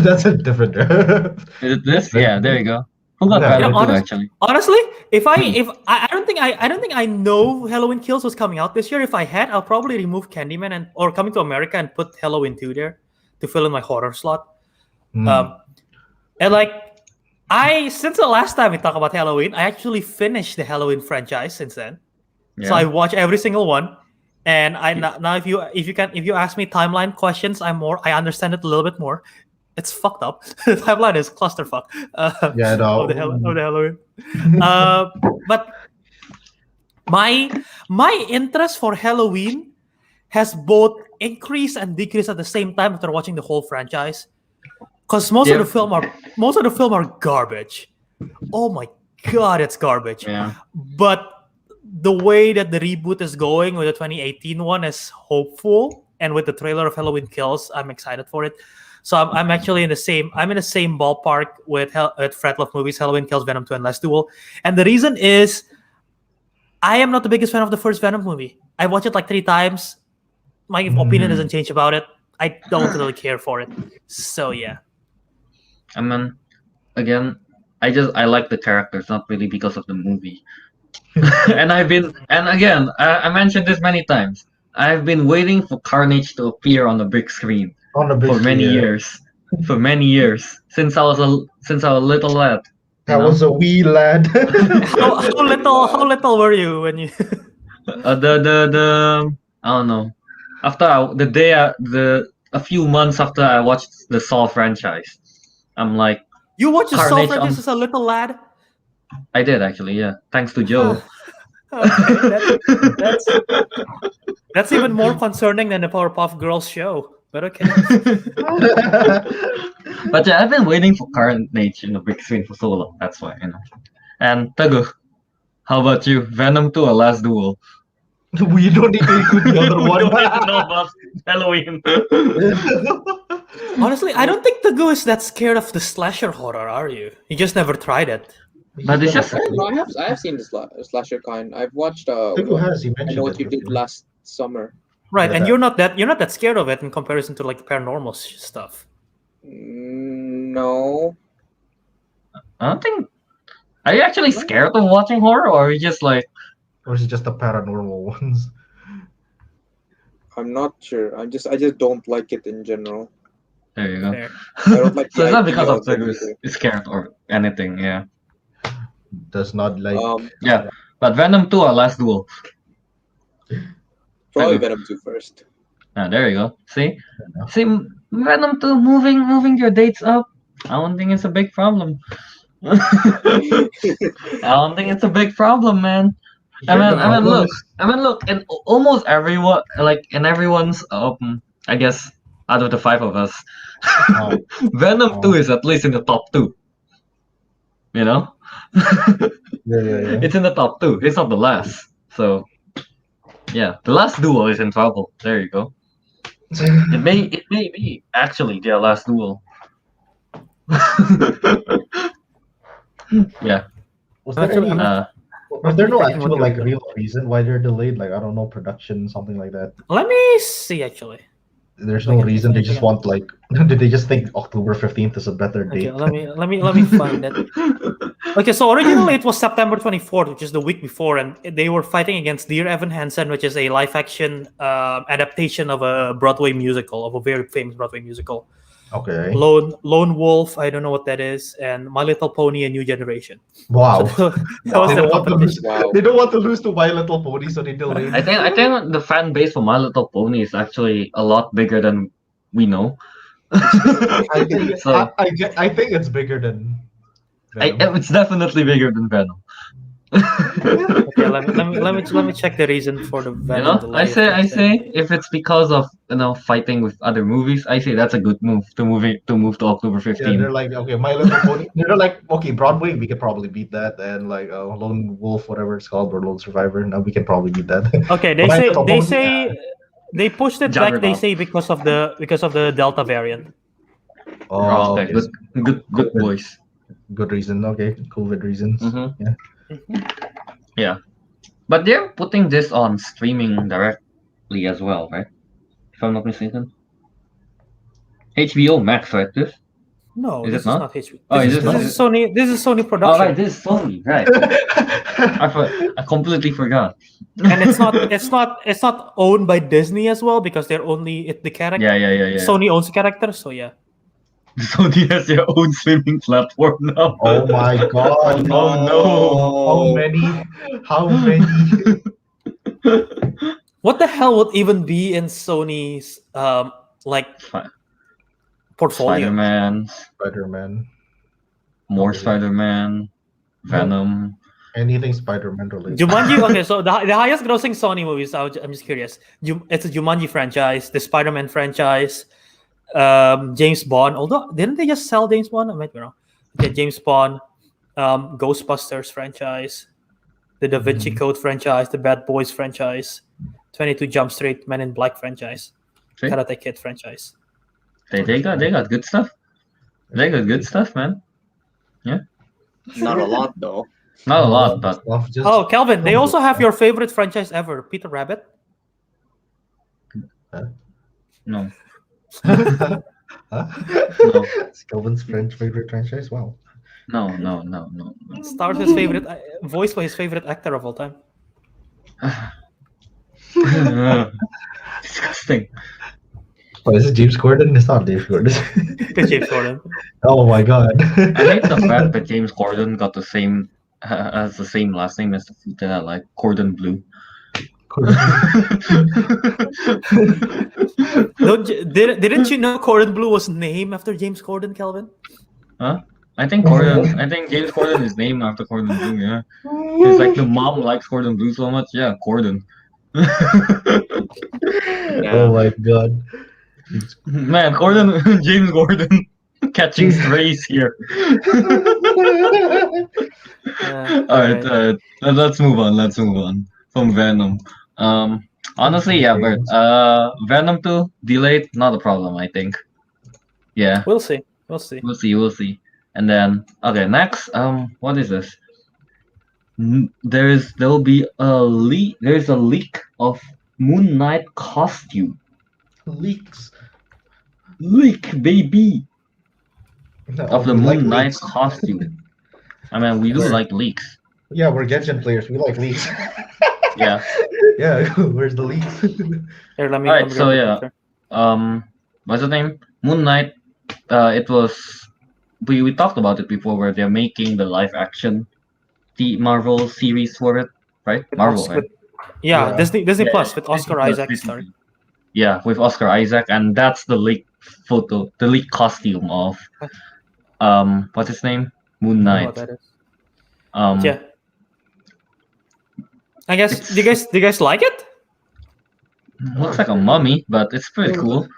That's a different draft.
Is it this? Yeah, there you go. Who got
Yeah.
Venom 2
honest-
actually?
Honestly, if I don't think I know Halloween Kills was coming out this year. If I had, I'll probably remove Candyman or Coming to America and put Halloween 2 there to fill in my horror slot.
Hmm.
And like, since the last time we talked about Halloween, I actually finished the Halloween franchise since then.
Yeah.
So I watch every single one. And now if you ask me timeline questions, I understand it a little bit more. It's fucked up. The timeline is clusterfuck.
Yeah, no.
Of the Halloween. But my interest for Halloween has both increased and decreased at the same time after watching the whole franchise. Because most of the film are garbage. Oh my god, it's garbage.
Yeah.
But the way that the reboot is going with the 2018 one is hopeful, and with the trailer of Halloween Kills, I'm excited for it. So I'm actually in the same ballpark with Fred Love movies, Halloween Kills, Venom 2, and Last Duel. And the reason is, I am not the biggest fan of the first Venom movie. I watched it like 3 times. My opinion doesn't change about it. I don't really care for it. So yeah.
I mean, again, I like the characters, not really because of the movie. and again, I mentioned this many times. I've been waiting for Carnage to appear on the big screen
On the big
for many
screen, yeah.
years. For many years, since I was a little lad.
I was a wee lad.
How little were you when you?
The I don't know. a few months after I watched the Saw franchise, I'm like,
You watched the Saw
Carnage
franchise
on-
as a little lad?
I did actually, yeah, thanks to Joe.
Okay, that's even more concerning than the Powerpuff Girls show. But okay.
But yeah, I've been waiting for Carnage in the big screen for so long. That's why, you know. And Teguh, how about you? Venom 2 or Last Duel?
We don't need to include the other
We
one.
don't even know about Halloween.
Honestly, I don't think Teguh is that scared of the slasher horror, are you? You just never tried it.
But it's just
I have seen the slasher kind. I've watched
Teguh has, he
I
mentioned
know what you
it
did
before.
last summer.
Right,
Yeah,
and
that-
you're not that scared of it in comparison to like the paranormal stuff.
No.
I don't think. Are you actually scared of watching horror, or are you just like?
Or is it just the paranormal ones?
I'm not sure. I just don't like it in general.
There you go.
Fair.
I don't like
So
the
it's not
idea
because of
of it
Teguh
either.
is scared or anything, yeah.
Does not like.
Yeah, but Venom 2 or Last Duel.
Probably
Teguh.
Venom 2 first.
Ah, there you go. See, Venom 2 moving your dates up. I don't think it's a big problem. I don't think it's a big problem, man. I mean, look, and almost everyone, like, in everyone's, I guess, out of the five of us,
Oh.
Venom 2 is at least in the top two. You know?
Yeah.
It's in the top two. It's not the last. So, yeah, the Last Duel is in trouble. There you go. It may be actually their last duel. Yeah.
Was there
Actually,
any?
Uh,
Was there no
checking
actual
what
like
you're-
real reason why they're delayed? Like I don't know, production, something like that.
Let me see actually.
There's no
Second,
reason. They
second.
just want like. Did they just think October 15th is a better
Okay,
date?
let me find it. Okay, so originally it was September 24th, which is the week before, and they were fighting against Dear Evan Hansen, which is a live-action adaptation of a Broadway musical, of a very famous Broadway musical.
Okay.
Lone Wolf, I don't know what that is, and My Little Pony: A New Generation.
Wow.
So that was
They
the
don't want to lose.
competition.
Wow.
They don't want to lose to My Little Pony, so they delayed.
I think the fan base for My Little Pony is actually a lot bigger than we know.
I think
So
I think it's bigger than. Venom.
it's definitely bigger than Venom.
Okay, let me check the reason for the
You
Venom
know,
delay.
I say if it's because of fighting with other movies, I say that's a good move to move to October
Yeah,
15th.
they're like, okay, My Little Pony. They're like, okay, Broadway, we could probably beat that, and like Lone Wolf, whatever it's called, or Lone Survivor. Now we can probably beat that.
Okay, they
My
say
Little
they
Pony,
say they pushed it back. They
Juggernaut.
say because of the Delta variant.
Oh,
Okay,
okay.
good voice.
Good reason. Okay, COVID reasons.
Mhm.
Yeah.
Yeah, but they're putting this on streaming directly as well, right? If I'm not mistaken. HBO Max, right? This?
No,
Is
this
it
is
not?
not HBO.
Oh,
This
is
is
it not?
Sony. This is Sony
Oh,
production,
right, this is Sony, right? I completely forgot.
and it's not owned by Disney as well because they're only the character.
Yeah.
Sony owns the character, so yeah.
Sony has their own streaming platform now.
Oh my god!
Oh no!
How many?
What the hell would even be in Sony's like
Fi-
portfolio?
Spider-Man,
Spider-Man.
more
Okay.
Spider-Man, Venom.
Anything Spider-Man related.
Jumanji. Okay, so the highest grossing Sony movies. I'm just curious. It's a Jumanji franchise, the Spider-Man franchise, James Bond. Although didn't they just sell James Bond? I might be wrong. Okay, James Bond, Ghostbusters franchise, the Da Vinci Code franchise, the Bad Boys franchise, 22 Jump Street, Men in Black franchise,
See?
Karate Kid franchise.
They got good stuff. They got good stuff, man.
Not a lot though.
Not a lot, but
Stuff, just
Oh, Kelvin, they also have your favorite franchise ever, Peter Rabbit.
no.
Huh?
No.
It's Kelvin's favorite franchise. Wow.
No.
Stars his favorite voiced by his favorite actor of all time.
Disgusting.
Oh, is it James Corden? It's not James Corden.
It's James Gordon.
Oh my god.
I hate the fact that James Corden got the same has the same last name as the food that I like, Cordon Bleu.
Didn't you know Corden Blue was named after James Corden, Kelvin?
Huh? I think James Corden is named after Corden Blue. Yeah, it's like the mom likes Corden Blue so much. Yeah, Corden.
Oh my god.
Man, Gordon, James Gordon, catching strays here. All right, let's move on. Let's move on from Venom. Honestly, yeah, but Venom 2 delayed, not a problem, I think. Yeah,
We'll see. We'll see.
we'll see. And then, okay, next, what is this? There'll be a leak. There's a leak of Moon Knight costume.
Leaks.
Leak, baby.
No,
Of the
we like
Moon Knight
leaks.
costume. I mean, we do
Where?
like leaks.
Yeah, we're Genshin players. We like leaks.
Yeah.
Yeah, where's the leaks?
Here, let me.
Alright,
let me
so
grab the
yeah.
picture.
What's the name? Moon Knight. It was. We talked about it before, where they're making the live action, the Marvel series for it, right? Marvel, right?
Yeah,
Yeah.
Disney
Yeah,
Plus with Oscar
Disney
Isaac
Plus,
starring.
Yeah, with Oscar Isaac, and that's the leak photo, the leak costume of, what's his name? Moon
I don't know what
Knight.
that is. Yeah. I guess.
It's-
Do you guys like it?
Looks like a mummy, but it's pretty cool.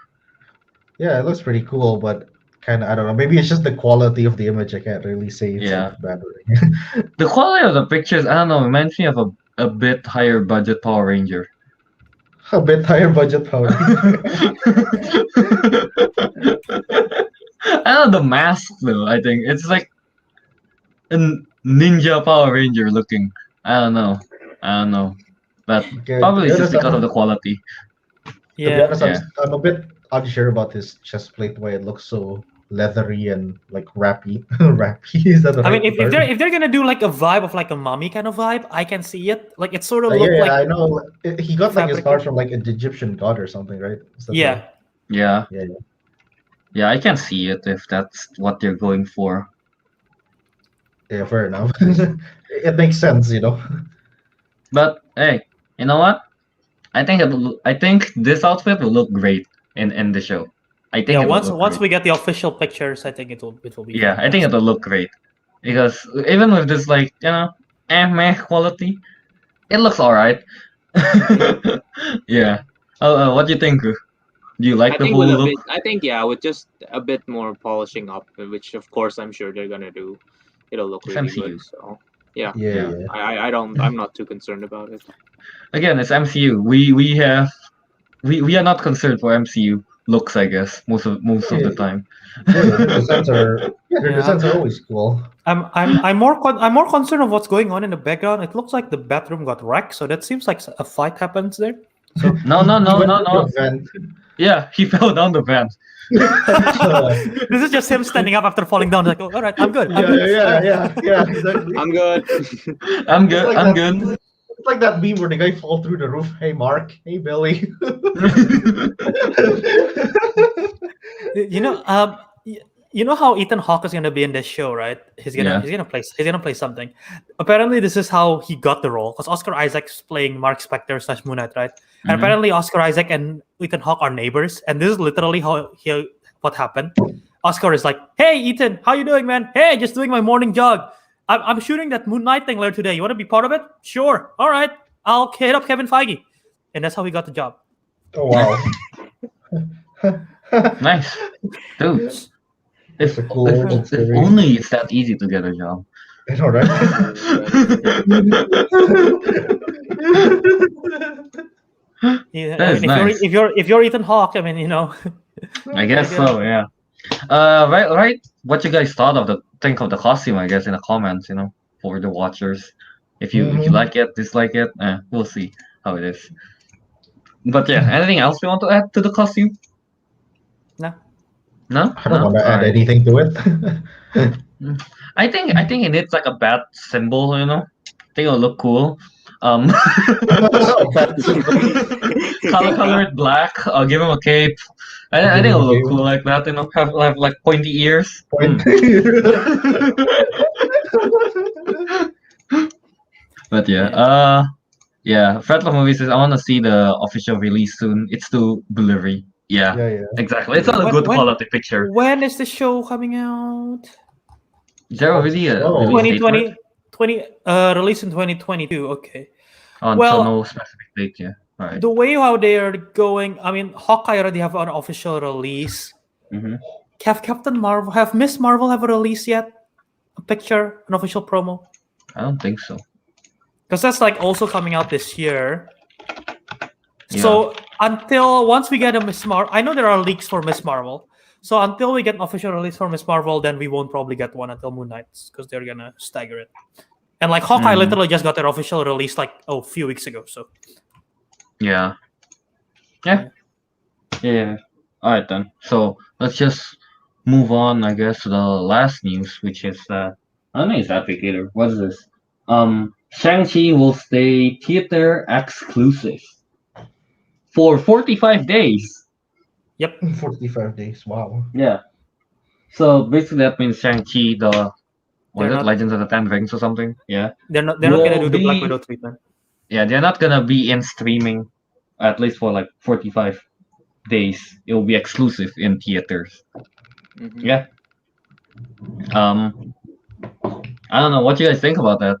Yeah, it looks pretty cool, but kind of, I don't know. Maybe it's just the quality of the image. I can't really say it's
Yeah.
like bad or anything.
The quality of the pictures, I don't know, reminds me of a bit higher budget Power Ranger.
A bit higher budget Power.
I don't know the mask though. I think it's like a ninja Power Ranger looking. I don't know, but
Okay,
probably
to
it's
be
just
honest,
because of the quality.
To be
Yeah.
honest, I'm a bit unsure about his chest plate, why it looks so leathery and like rappy. Rappy, is that the
I mean,
right
if
term?
they're gonna do like a vibe of like a mummy kind of vibe, I can see it. Like it sort of
Yeah,
look
yeah,
like
I know. He got like his
fabricated.
powers from like an Egyptian god or something, right? Is that
Yeah.
Yeah,
Yeah,
yeah, I can see it if that's what they're going for.
yeah, fair enough. It makes sense, you know.
But hey, you know what? I think this outfit will look great in the show. I think
Yeah.
it will
Once
look
once
great.
we get the official pictures, I think it will be.
Yeah, I think
fantastic.
it'll look great because even with this like meh quality, it looks alright. Yeah. What do you think? Do you like
I
the
think
whole
with a
look?
bit, I think yeah, with just a bit more polishing up, which of course I'm sure they're gonna do, it'll look
It's
really
MCU.
good. So yeah,
Yeah, yeah.
I'm not too concerned about it.
Again, it's MCU. We are not concerned for MCU looks. I guess most of the time.
Yeah, their designs are their
Yeah.
designs are always cool.
I'm more concerned of what's going on in the background. It looks like the bathroom got wrecked, so that seems like a fight happens there. So
No.
He went to the vent.
Yeah, he fell down the vent.
this is just him standing up after falling down. Like, oh, all right, I'm good. I'm good.
Yeah, exactly.
I'm good.
I'm good.
like
I'm
that-
good.
It's like that meme where the guy fall through the roof. Hey, Mark. Hey, Billy.
You know, you know how Ethan Hawke is gonna be in this show, right? He's gonna play something. Apparently, this is how he got the role because Oscar Isaac's playing Mark Spector / Moon Knight, right? And
Mhm.
apparently, Oscar Isaac and Ethan Hawke are neighbors, and this is literally what happened. Oscar is like, "Hey, Ethan, how you doing, man? Hey, just doing my morning jog. I'm shooting that Moon Knight thing later today. You want to be part of it? Sure. All right. I'll hit up Kevin Feige," and that's how he got the job.
Oh, wow.
Nice, dude.
It's a cool origin
If
story.
only it's that easy to get a job.
I know, right?
Yeah,
That
I
is
mean,
nice.
if you're Ethan Hawke, I mean, you know.
I guess so. Yeah. Right. What you guys think of the costume? I guess in the comments, for the watchers. If you like it, dislike it, we'll see how it is. But yeah, anything else you want to add to the costume?
No.
No.
I don't want to add
Alright.
anything to it.
I think it needs like a bat symbol. I think it'll look cool. Color it black. I'll give him a cape. I think it'll look cool like that. Have like pointy ears. But yeah, Yeah, Fatal Movie says I want to see the official release soon. It's too blurry. Yeah,
Yeah.
exactly. It's not a good quality picture.
When is the show coming out?
Is there already a
Oh.
release date for it?
released in 2022. Okay.
Oh,
Well-
so no specific date. Yeah. All right.
The way how they are going, I mean, Hawkeye already have an official release.
Mm-hmm.
Have Miss Marvel have a release yet? A picture, an official promo?
I don't think so.
Because that's like also coming out this year.
Yeah.
So once we get a Miss Marvel, I know there are leaks for Miss Marvel. So until we get an official release for Miss Marvel, then we won't probably get one until Moon Knight because they're gonna stagger it. And like Hawkeye literally just got their official release like a few weeks ago. So
Yeah. Yeah. All right then. So let's just move on, I guess, to the last news, which is I don't know, it's epic either. What is this? Shang-Chi will stay theater exclusive for 45 days.
45 days. Wow.
Yeah. So basically that means Shang-Chi,
They're not-
Legends of the Ten Rings or something? Yeah.
they're not gonna
Will
do the Black
be-
Widow treatment.
Yeah, they're not gonna be in streaming at least for like 45 days. It will be exclusive in theaters.
Mhm.
Yeah. I don't know what you guys think about that.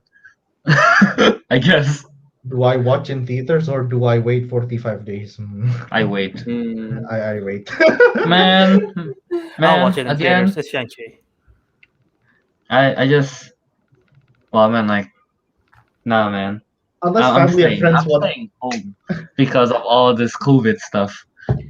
I guess
Do I watch in theaters or do I wait 45 days?
I wait.
Mm.
I wait.
Man,
I'll watch it in
again,
theaters. It's Shang-Chi.
I just, well, man, like, nah, man.
Unless
I'm
family and
staying,
friends
I'm
want.
staying home because of all this COVID stuff.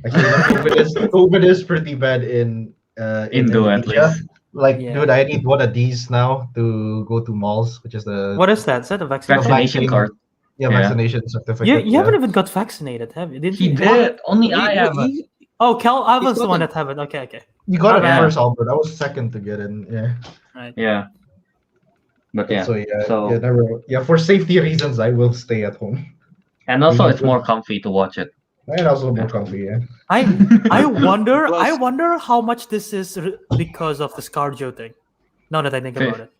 Actually, COVID is pretty bad in
Indo at
Indonesia.
least.
Like,
Yeah.
dude, I need one of these now to go to malls, which is the
What is that? Is that a vaccine?
Vaccination
vaccine.
card.
Yeah,
Yeah.
vaccination
You,
certificate.
you haven't even got vaccinated, have you? Didn't
He
you?
did. Only I
You-
have it.
you-
Oh, Cal, I was
He's
the one
got
that haven't. Okay.
You got it
Yeah.
first, Albert. I was second to get in. Yeah.
Yeah. But yeah.
So yeah,
So-
for safety reasons, I will stay at home.
And also,
Mhm.
it's more comfy to watch it.
And also more comfy. Yeah.
I wonder.
Plus-
I wonder how much this is because of the ScarJo thing. Now that I think about it,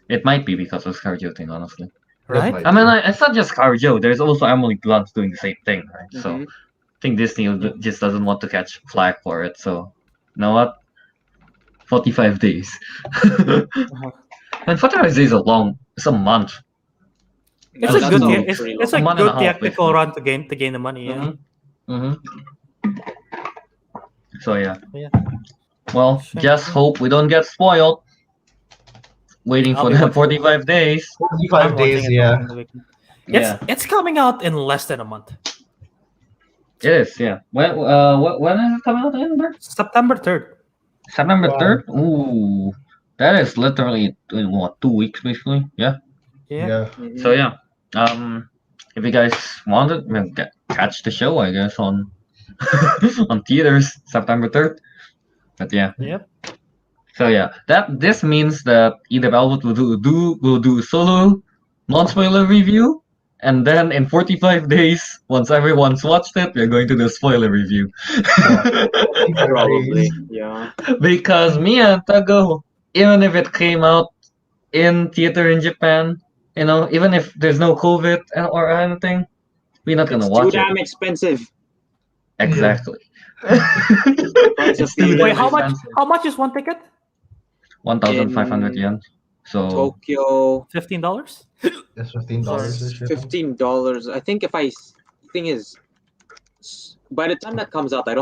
It might be because of ScarJo thing, honestly.
right?
might
I mean, it's not just ScarJo. There's also Emily Blunt doing the same thing, right? So
Mhm.
I think Disney just doesn't want to catch flack for it. So, you know what? 45 days. And 45 days is it's a month.
It's
That's
a good.
not
It's
really
it's
long.
a
A month
good
and a half,
theatrical
basically.
run to gain the money. Yeah.
Mm-hmm. So yeah.
Yeah.
Well,
Sure.
just hope we don't get spoiled. Waiting
I'll
for
be
the
watching
45 days.
45
I'm
days.
watching it
Yeah.
on the weekend.
Yeah,
It's coming out in less than a month.
it is. Yeah. When is it coming out again, Bert?
September 3rd.
September
Wow.
3rd? Ooh. That is literally in what, 2 weeks basically? Yeah.
Yeah.
Mhm.
So yeah. If you guys wanted, catch the show, I guess, on on theaters September 3rd. But yeah.
Yep.
So yeah, this means that either Albert will do a solo non-spoiler review, and then in 45 days, once everyone's watched it, we're going to do a spoiler review.
45
Probably.
days.
Yeah.
Because me and Teguh, even if it came out in theater in Japan, even if there's no COVID or anything, we're not gonna
It's
watch
too
it.
damn expensive.
Exactly.
Price of
It's too
theater.
damn
Wait, how much?
expensive.
How much is one ticket?
1,500
In
yen. So
Tokyo,
$15.
It's $15.
$15. I think thing is, by the time that comes out, I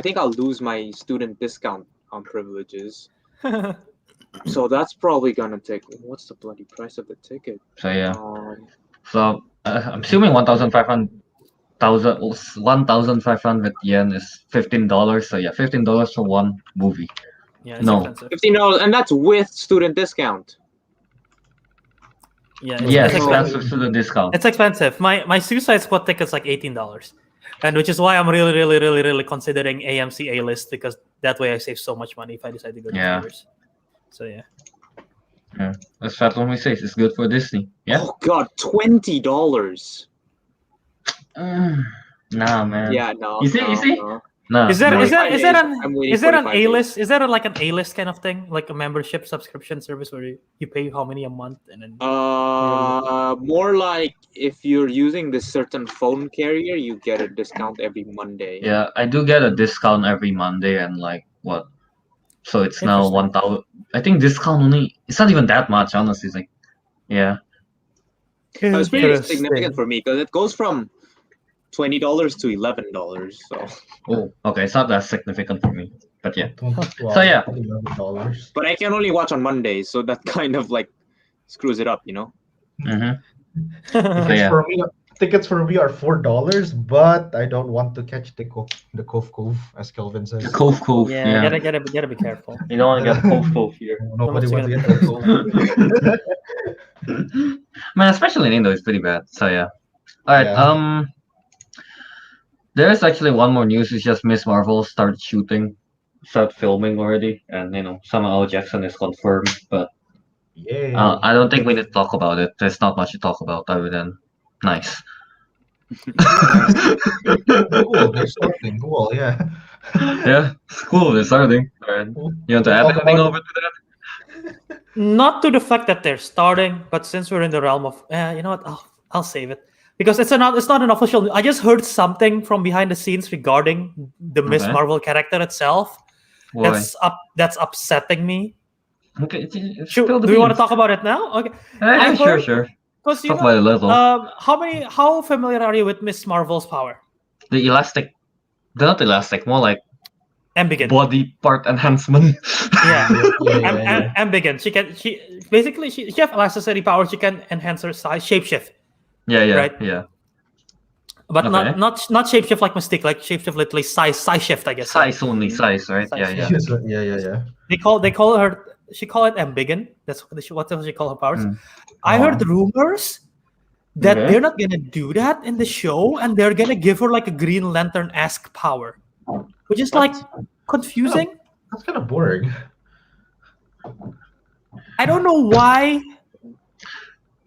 think I'll lose my student discount on privileges. So that's probably gonna take. What's the bloody price of the ticket?
so yeah.
Um,
So I'm assuming 1,500 yen is $15. So yeah, $15 for one movie.
Yeah, it's
No.
expensive.
$15, and that's with student discount.
Yeah,
Yes,
it's
expensive to the discount.
It's expensive. My Suicide Squad ticket's like $18, and which is why I'm really considering AMC A list because that way I save so much money if I decide to go to
Yeah.
theaters. So yeah.
As Fat Homie says, it's good for Disney. Yeah.
Oh God, $20.
Nah, man.
Yeah, no.
You see-
no,
you see?
no.
No.
Is there
no.
is there is there
I'm
an
waiting
is there an
45 days.
A-list? Is there like an A-list kind of thing, like a membership subscription service where you pay how many a month and then
More like if you're using this certain phone carrier, you get a discount every Monday.
Yeah, I do get a discount every Monday, and like what? So it's now
Interesting.
1,000. I think discount only. It's not even that much, honestly. It's like, yeah.
It's pretty
Interesting.
significant for me because it goes from $20 to $11. So,
Oh, okay. It's not that significant for me, but yeah.
So
yeah.
$11.
but I can only watch on Mondays, so that kind of like screws it up, you know.
Mm-hmm.
Tickets
Yeah.
for me, tickets for me are $4, but I don't want to catch the Cove, as Kelvin says.
The Cove.
Yeah,
Yeah.
gotta be careful.
You don't want to get Cove here.
Nobody
Someone's
wants to
gonna
get the Cove.
Man, especially in Indo, it's pretty bad. So yeah. All right.
Yeah.
There's actually one more news. It's just Miss Marvel start filming already, and Samuel L. Jackson is confirmed. But
Yay.
I don't think we need to talk about it. There's not much to talk about other than nice.
Cool. They're starting. Cool. Yeah.
Yeah, it's cool. They're starting. All right. You want to add
Talk
anything
about-
over to that?
Not to the fact that they're starting, but since we're in the realm of, you know what? I'll save it because it's not an official. I just heard something from behind the scenes regarding the Miss
Okay.
Marvel character itself.
Why?
That's upsetting me.
Okay.
Do we want to talk about it now? Okay.
Yeah,
I've
sure,
heard-
sure.
Because
Talk about it level.
how familiar are you with Miss Marvel's power?
The elastic, not elastic, more like
Ambigant.
body part enhancement.
Yeah.
Yeah.
Ambigant. She have elasticity power. She can enhance her size, shapeshift,
yeah,
Right.
yeah.
but
Okay.
not shapeshift like Mystique, like shapeshift literally size shift, I guess.
Size only, size, right?
Size,
Yeah.
Yeah.
They call her. She call it ambigant. That's what she call her powers.
Mm.
I heard rumors that
Okay.
they're not gonna do that in the show, and they're gonna give her like a Green Lantern-esque power, which is like confusing.
That's kind of boring.
I don't know why.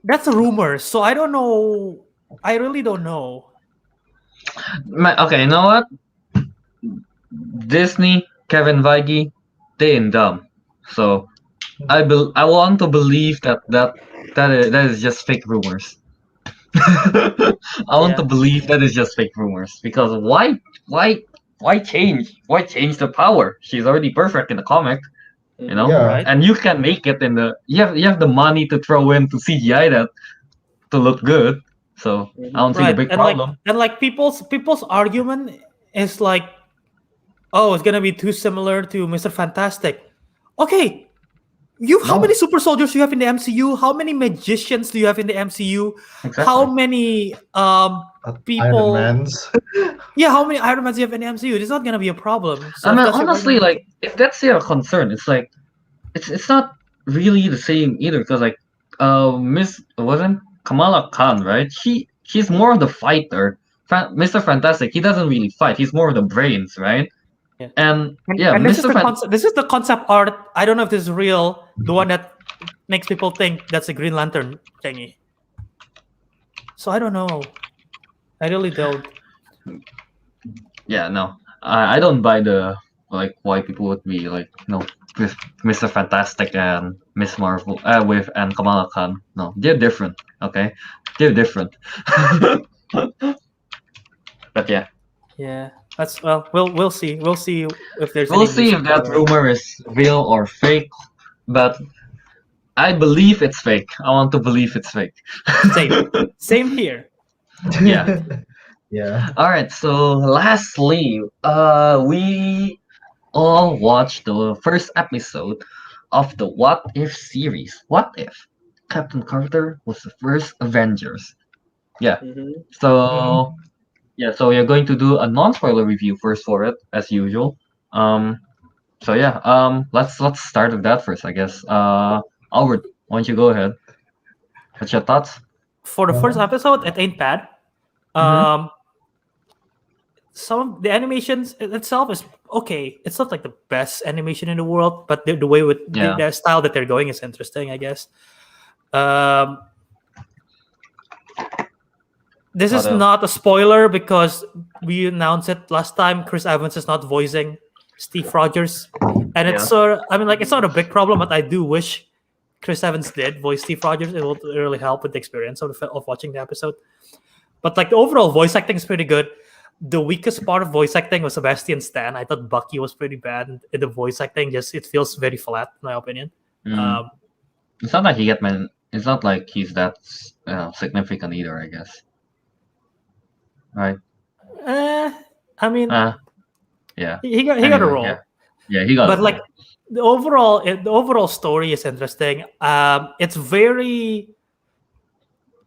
That's a rumor, so I don't know. I really don't know.
Okay, you know what? Disney, Kevin Feige, they ain't dumb. So I want to believe that is just fake rumors. I want to believe that is just fake rumors because why change? Why change the power? She's already perfect in the comic, you know.
Yeah.
Right?
And you can make it in the you have the money to throw in to CGI that to look good. So I don't see the big
and
problem.
like people's argument is like, oh, it's gonna be too similar to Mr. Fantastic. Okay, how
No.
many super soldiers do you have in the MCU? How many magicians do you have in the MCU?
Exactly.
How many people?
Iron Mans.
Yeah, how many Iron Mans do you have in the MCU? It's not gonna be a problem. So
I
if
mean,
that's your
honestly,
argument-
like if that's your concern, it's like it's not really the same either because like wasn't Kamala Khan, right? She's more of the fighter. Mr. Fantastic, he doesn't really fight. He's more of the brains, right?
Yeah.
And
this is
Mr.
this is the concept art. I don't know if this is real. The one that makes people think that's a Green Lantern thingy. So I don't know. I really don't.
Yeah, no, I don't buy the like why people would be like with Mr. Fantastic and Miss Marvel with and Kamala Khan. No, they're different. Okay, they're different. But yeah.
Yeah, that's we'll see. We'll see if there's.
We'll
any
see
news
if that
about it.
rumor is real or fake, but I believe it's fake. I want to believe it's fake.
Same here.
Yeah.
Yeah.
All right. So lastly, we all watched the first episode of the What If series. What if Captain Carter was the first Avengers? Yeah.
Mhm.
So yeah, so we're going to do a non-spoiler review first for it, as usual. So yeah, let's start with that first, I guess. Albert, why don't you go ahead? What's your thoughts?
For the first episode, it ain't bad. Some of the animations itself is okay. It's not like the best animation in the world, but the way with the style that they're going is interesting, I guess. The This is
What else?
not a spoiler because we announced it last time. Chris Evans is not voicing Steve Rogers, and it's it's not a big problem, but I do wish Chris Evans did voice Steve Rogers. It will really help with the experience of watching the episode. But like the overall voice acting is pretty good. The weakest part of voice acting was Sebastian Stan. I thought Bucky was pretty bad, and the voice acting it feels very flat, in my opinion.
It's not like it's not like he's that significant either, I guess. Right?
I mean,
Yeah.
he got a
Anyway,
role.
Yeah, he got.
But
a
like
role.
the overall story is interesting. It's very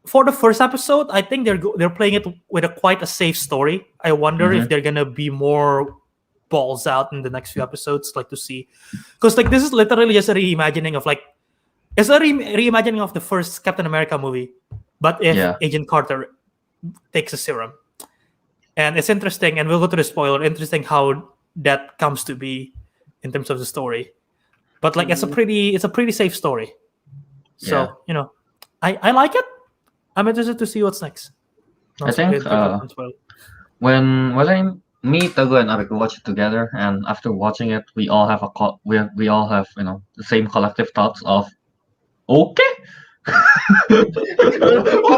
for the first episode. I think they're playing it with quite a safe story. I wonder if they're gonna be more balls out in the next few episodes, like to see, because like this is literally just a reimagining of it's a reimagining of the first Captain America movie, but if Agent Carter takes a serum, and it's interesting. And we'll go to the spoiler. Interesting how that comes to be in terms of the story, but like it's a pretty safe story. So I like it. I'm interested to see what's next.
I think when me, Teguh, and Ariq watch it together, and after watching it, we all have we all have the same collective thoughts of okay.
Well,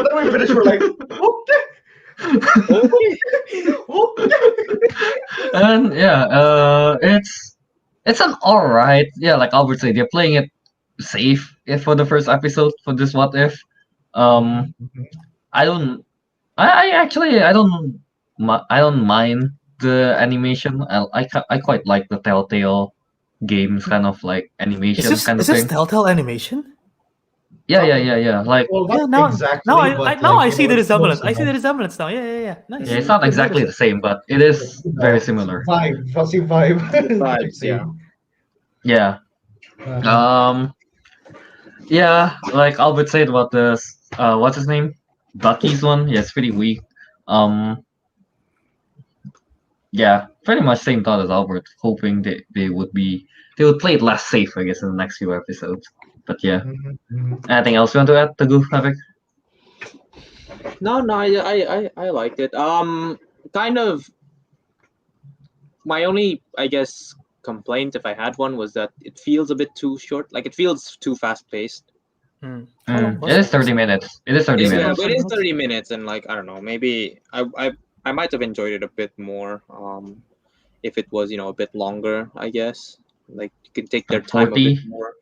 then we finish. We're like, okay.
And it's an alright. Yeah, like Albert said, they're playing it safe for the first episode for this What If. I don't mind the animation. I quite like the Telltale games kind of like animation
Is
kind of
this
thing.
Telltale animation?
Yeah. Like
Well, not
now
exactly. but
now
like,
I see the
it's close
resemblance. I see the
enough.
resemblance now. Yeah. Nice.
it's not exactly the same, but it is very similar.
Vibe, fuzzy vibe.
Vibes, yeah.
Yeah.
Uh,
Yeah, like Albert said about the what's his name? Bucky's one. Yeah, it's pretty weak. Yeah, pretty much same thought as Albert, hoping they would play it less safe, I guess, in the next few episodes. But yeah. Anything else you want to add, Teguh, Ariq?
No, I liked it. Kind of. My only, I guess, complaint, if I had one, was that it feels a bit too short. Like it feels too fast paced.
It is 30 minutes. It is 30 minutes.
It is 30 minutes, and like I don't know, maybe I might have enjoyed it a bit more. If it was a bit longer, I guess. Like you can take their time a bit more.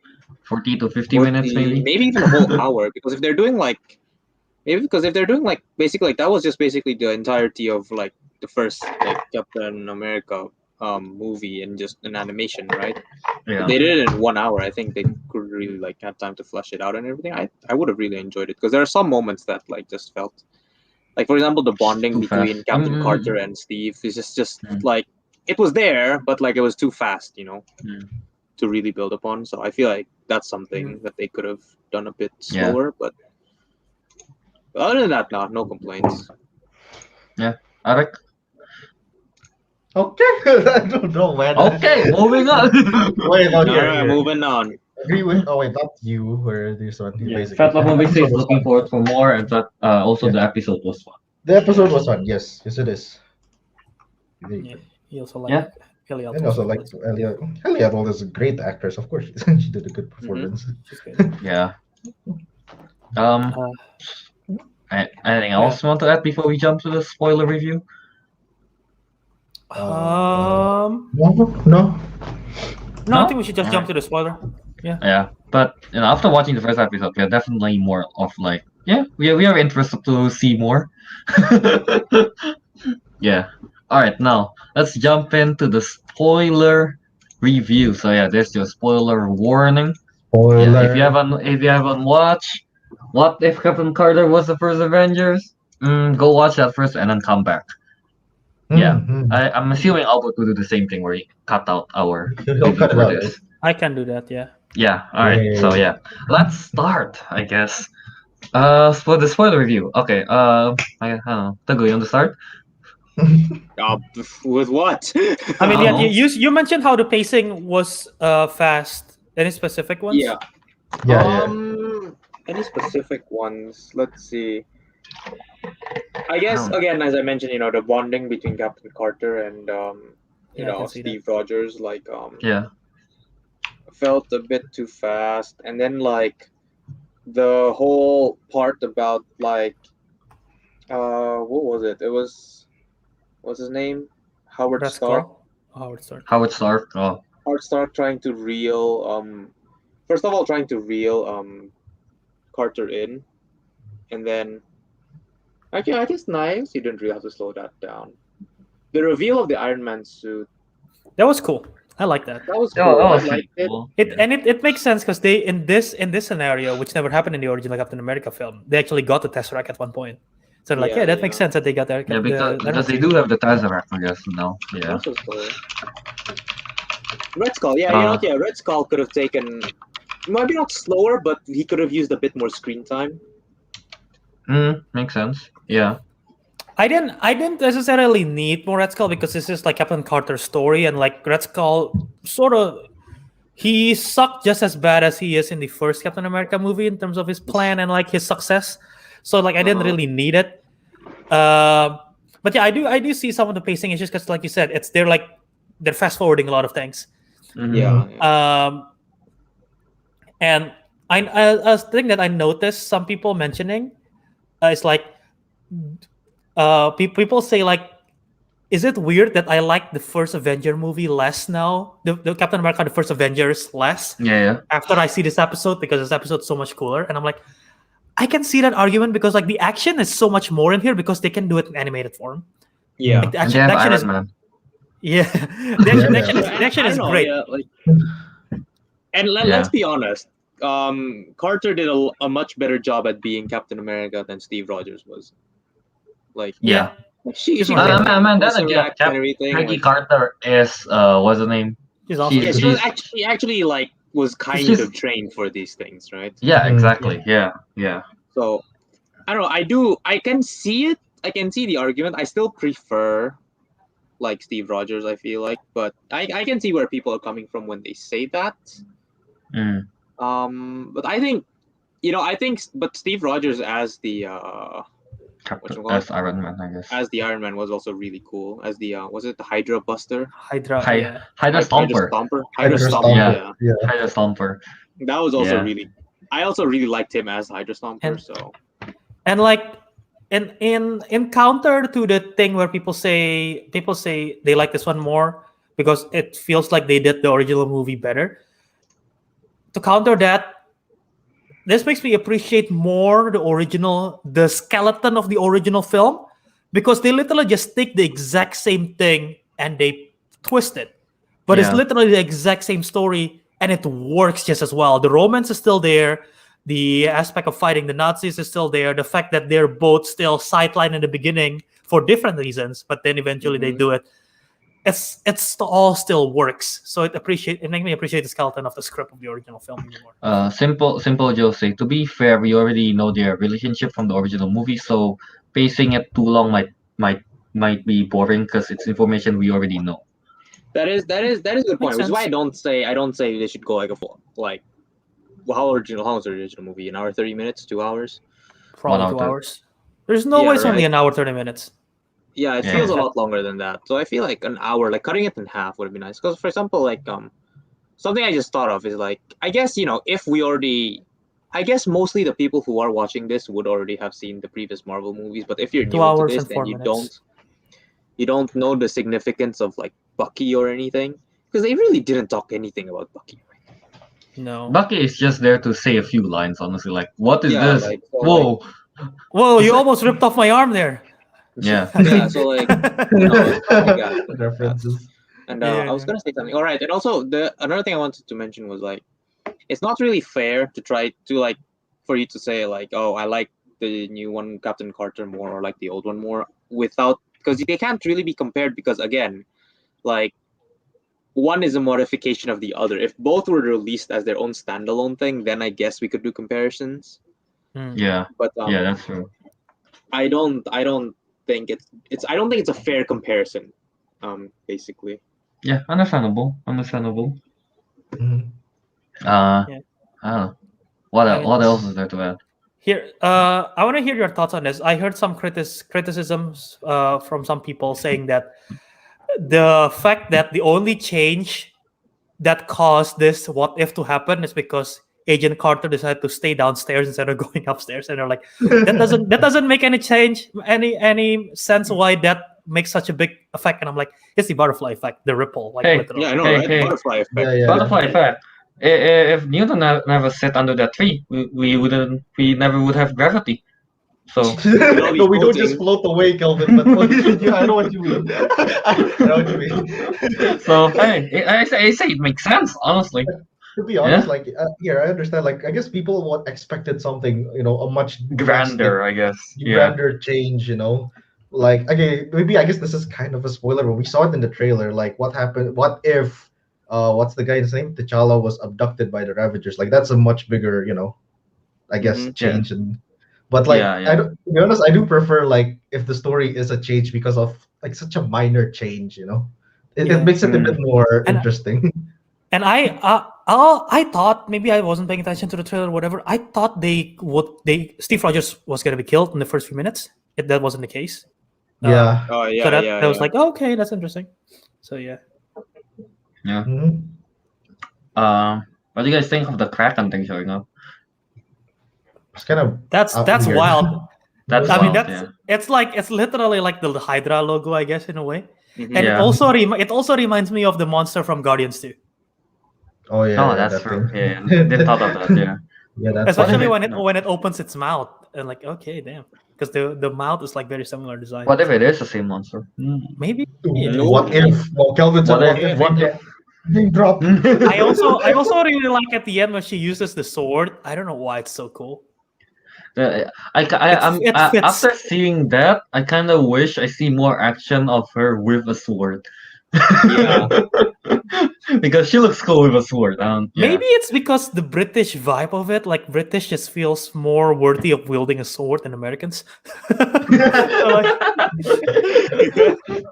40 to 50 minutes, maybe.
Maybe even a whole hour, because if they're doing basically like that was just basically the entirety of like the first like Captain America movie and just an animation, right?
Yeah.
If they did it in 1 hour, I think they could really like have time to flesh it out and everything. I would have really enjoyed it, because there are some moments that like just felt like, for example, the bonding
Too
between
fast.
Captain Carter and Steve is just like it was there, but like it was too fast, to really build upon. So I feel like that's something that they could have done a bit slower. But other than that, no complaints.
Yeah, Ariq?
Okay, I don't know, man.
Okay, moving on.
Wait, no,
Alright, moving on.
Agree with. Oh wait, not you. Where this one? Basically.
Fat Love Movie
The
says
episode was
looking
fun.
forward for more, and that also the episode was fun.
The episode was fun. Yes, it is.
He also
Yeah.
Elliot.
And also like Elliot is a great actress, of course. She did a good performance.
She's good.
Yeah. Anything else you want to add before we jump to the spoiler review?
No.
I think we should just jump to the spoiler.
Yeah, but after watching the first episode, we are definitely more of like, we are interested to see more. Yeah. All right, now let's jump into the spoiler review. So yeah, there's your spoiler warning.
Spoiler.
Yeah, if you haven't watched What If Captain Carter Was the First Avengers, go watch that first and then come back. Yeah, I'm assuming Albert will do the same thing where he cut out our
He'll cut it
for
out,
this.
I can do that. Yeah.
Yeah. All right. So yeah, let's start. I guess. For the spoiler review. Okay. I don't know. Teguh, you want to start?
With what?
I mean,
Oh.
you mentioned how the pacing was fast. Any specific ones?
Yeah.
Yeah.
Any specific ones? Let's see. I guess
don't-
again, as I mentioned, the bonding between Captain Carter and
Yeah, I can see that.
Steve Rogers,
Yeah.
felt a bit too fast, and then the whole part about what was it? It was what's his name? Howard
Red
Stark.
Skull. Howard Stark.
Howard Stark. Oh,
Howard Stark trying to reel first of all trying to reel Carter in, and then I guess Niles, you didn't really have to slow that down. The reveal of the Iron Man suit,
That was cool. I like that.
that was
that
cool. I
was
liked it.
cool.
It makes sense because they in this scenario, which never happened in the original Captain America film, they actually got the Tesseract at one point. So like,
Yeah,
that makes sense that they got their
Yeah, because they do have the Tesseract, I guess. No. Yeah.
This was cool. Red Skull, yeah, Red Skull could have taken maybe not slower, but he could have used a bit more screen time.
Makes sense. Yeah.
I didn't necessarily need more Red Skull because this is like Captain Carter's story, and like Red Skull sort of he sucked just as bad as he is in the first Captain America movie in terms of his plan and like his success. So like I didn't really need it. But yeah, I do see some of the pacing issues because like you said, they're fast forwarding a lot of things.
Mhm.
Yeah.
And a thing that I noticed some people mentioning is like people say like, is it weird that I like the first Avenger movie less now, the Captain America the first Avengers less
Yeah.
after I see this episode because this episode's so much cooler? And I'm like, I can see that argument because like the action is so much more in here because they can do it in animated form.
Yeah.
Like, the
And
action,
they have
the action is
Iron Man.
yeah, the action is great.
And
Yeah.
let's be honest, Carter did a much better job at being Captain America than Steve Rogers was. Like,
Yeah.
she
She's
got
more
the
man, then
Tesseract
again,
and everything.
Peggy
like-
Carter is what's her name?
She's awesome.
She's-
Yeah, she actually was kind
She's-
of trained for these things, right?
Yeah, exactly. Yeah.
So I don't know. I can see it. I can see the argument. I still prefer like Steve Rogers. I feel like, but I can see where people are coming from when they say that.
Mm.
But I think, but Steve Rogers as the
Captain,
Whatchamacallit?
as Iron Man, I guess.
as the Iron Man was also really cool. As the was it the Hydra Buster?
Hydra.
Hydra Stomper.
Hydra Stomper.
Yeah.
Yeah.
Hydra Stomper.
That was also
Yeah.
really. I also really liked him as Hydra Stomper.
And-
So
And like in counter to the thing where people say they like this one more because it feels like they did the original movie better. To counter that, this makes me appreciate more the skeleton of the original film, because they literally just take the exact same thing and they twist it. But it's
Yeah.
literally the exact same story and it works just as well. The romance is still there. The aspect of fighting the Nazis is still there. The fact that they're both still sidelined in the beginning for different reasons, but then eventually they do it. It's all still works. So it makes me appreciate the skeleton of the script of the original film even more.
Simple Jose. To be fair, we already know their relationship from the original movie, so pacing it too long might be boring because it's information we already know.
that is a good point. Which is why
sense.
I don't say they should go like a full how was the original movie? An hour 30 minutes, 2 hours?
Probably
1
2
hour.
hours. There's no
Yeah,
way it's only
right.
an hour 30 minutes.
Yeah, it
Yeah.
feels a lot longer than that. So I feel like an hour, like cutting it in half would be nice. Because for example, like something I just thought of is like, I guess if we already, I guess mostly the people who are watching this would already have seen the previous Marvel movies. But if you're
2
new into
hours
this
and 4
and
minutes.
you don't know the significance of like Bucky or anything, because they really didn't talk anything about Bucky.
No.
Bucky is just there to say a few lines, honestly. Like, what is
Yeah,
this?
like, so,
Whoa.
Whoa, you almost ripped off my arm there.
Yeah.
Yeah, so like, it's not like that.
References.
And
Yeah,
I was
yeah.
gonna say something. All right, and also another thing I wanted to mention was like, it's not really fair to try to like for you to say like, oh, I like the new one Captain Carter more or like the old one more because they can't really be compared because again, like one is a modification of the other. If both were released as their own standalone thing, then I guess we could do comparisons.
Yeah.
But
Yeah, that's true.
I don't think it's a fair comparison. Basically.
Yeah, understandable.
Mhm.
I don't know. What
And
else is there to add?
Here, I want to hear your thoughts on this. I heard some criticisms from some people saying that the fact that the only change that caused this what if to happen is because Agent Carter decided to stay downstairs instead of going upstairs, and they're like, that doesn't make any sense why that makes such a big effect. And I'm like, it's the butterfly effect, the ripple, like
Hey.
literally.
Yeah, I know,
Hey,
right?
hey.
Butterfly effect.
Yeah.
Butterfly effect. If Newton never sat under that tree, we never would have gravity. So
No, we don't just
floating.
float away, Kelvin. But yeah, I know what you mean. I know what you mean.
so hey, I say it makes sense, honestly.
To be honest,
Yeah.
like here, I understand. Like, I guess people expected something, a much
Grander, I guess. Yeah.
grander change. Like, okay, maybe I guess this is kind of a spoiler, but we saw it in the trailer. Like, what happened? What if, what's the guy's name? T'Challa was abducted by the Ravagers. Like, that's a much bigger, I guess
Mhm.
change. But like,
Yeah.
I don't. To be honest, I do prefer like if the story is a change because of like such a minor change. It
Yeah.
makes it a bit more
And-
interesting.
And I thought, maybe I wasn't paying attention to the trailer or whatever. I thought Steve Rogers was gonna be killed in the first few minutes. That wasn't the case.
Yeah.
Oh yeah,
So that
yeah.
was like, oh, okay, that's interesting. So yeah.
Mhm.
What do you guys think of the Kraken thing showing up?
It's kind of
That's
weird.
wild.
That's
I mean,
wild,
it's literally like the Hydra logo, I guess, in a way.
Mhm.
And
Yeah.
it also reminds me of the monster from Guardians 2.
Oh yeah.
Oh, that's
that
true.
thing.
Yeah, they thought of that. Yeah.
Yeah, that's
Especially
if
when
it-
when it opens its mouth and like, okay, damn, because the mouth is like very similar design.
What if it is the same monster?
Maybe.
What if? Well, Kelvin said,
What if? What if?
Name drop.
I also really like at the end when she uses the sword. I don't know why it's so cool. It fits.
After seeing that, I kind of wish I see more action of her with a sword.
Yeah.
Because she looks cool with a sword. Yeah.
Maybe it's because the British vibe of it, like British just feels more worthy of wielding a sword than Americans. So, like,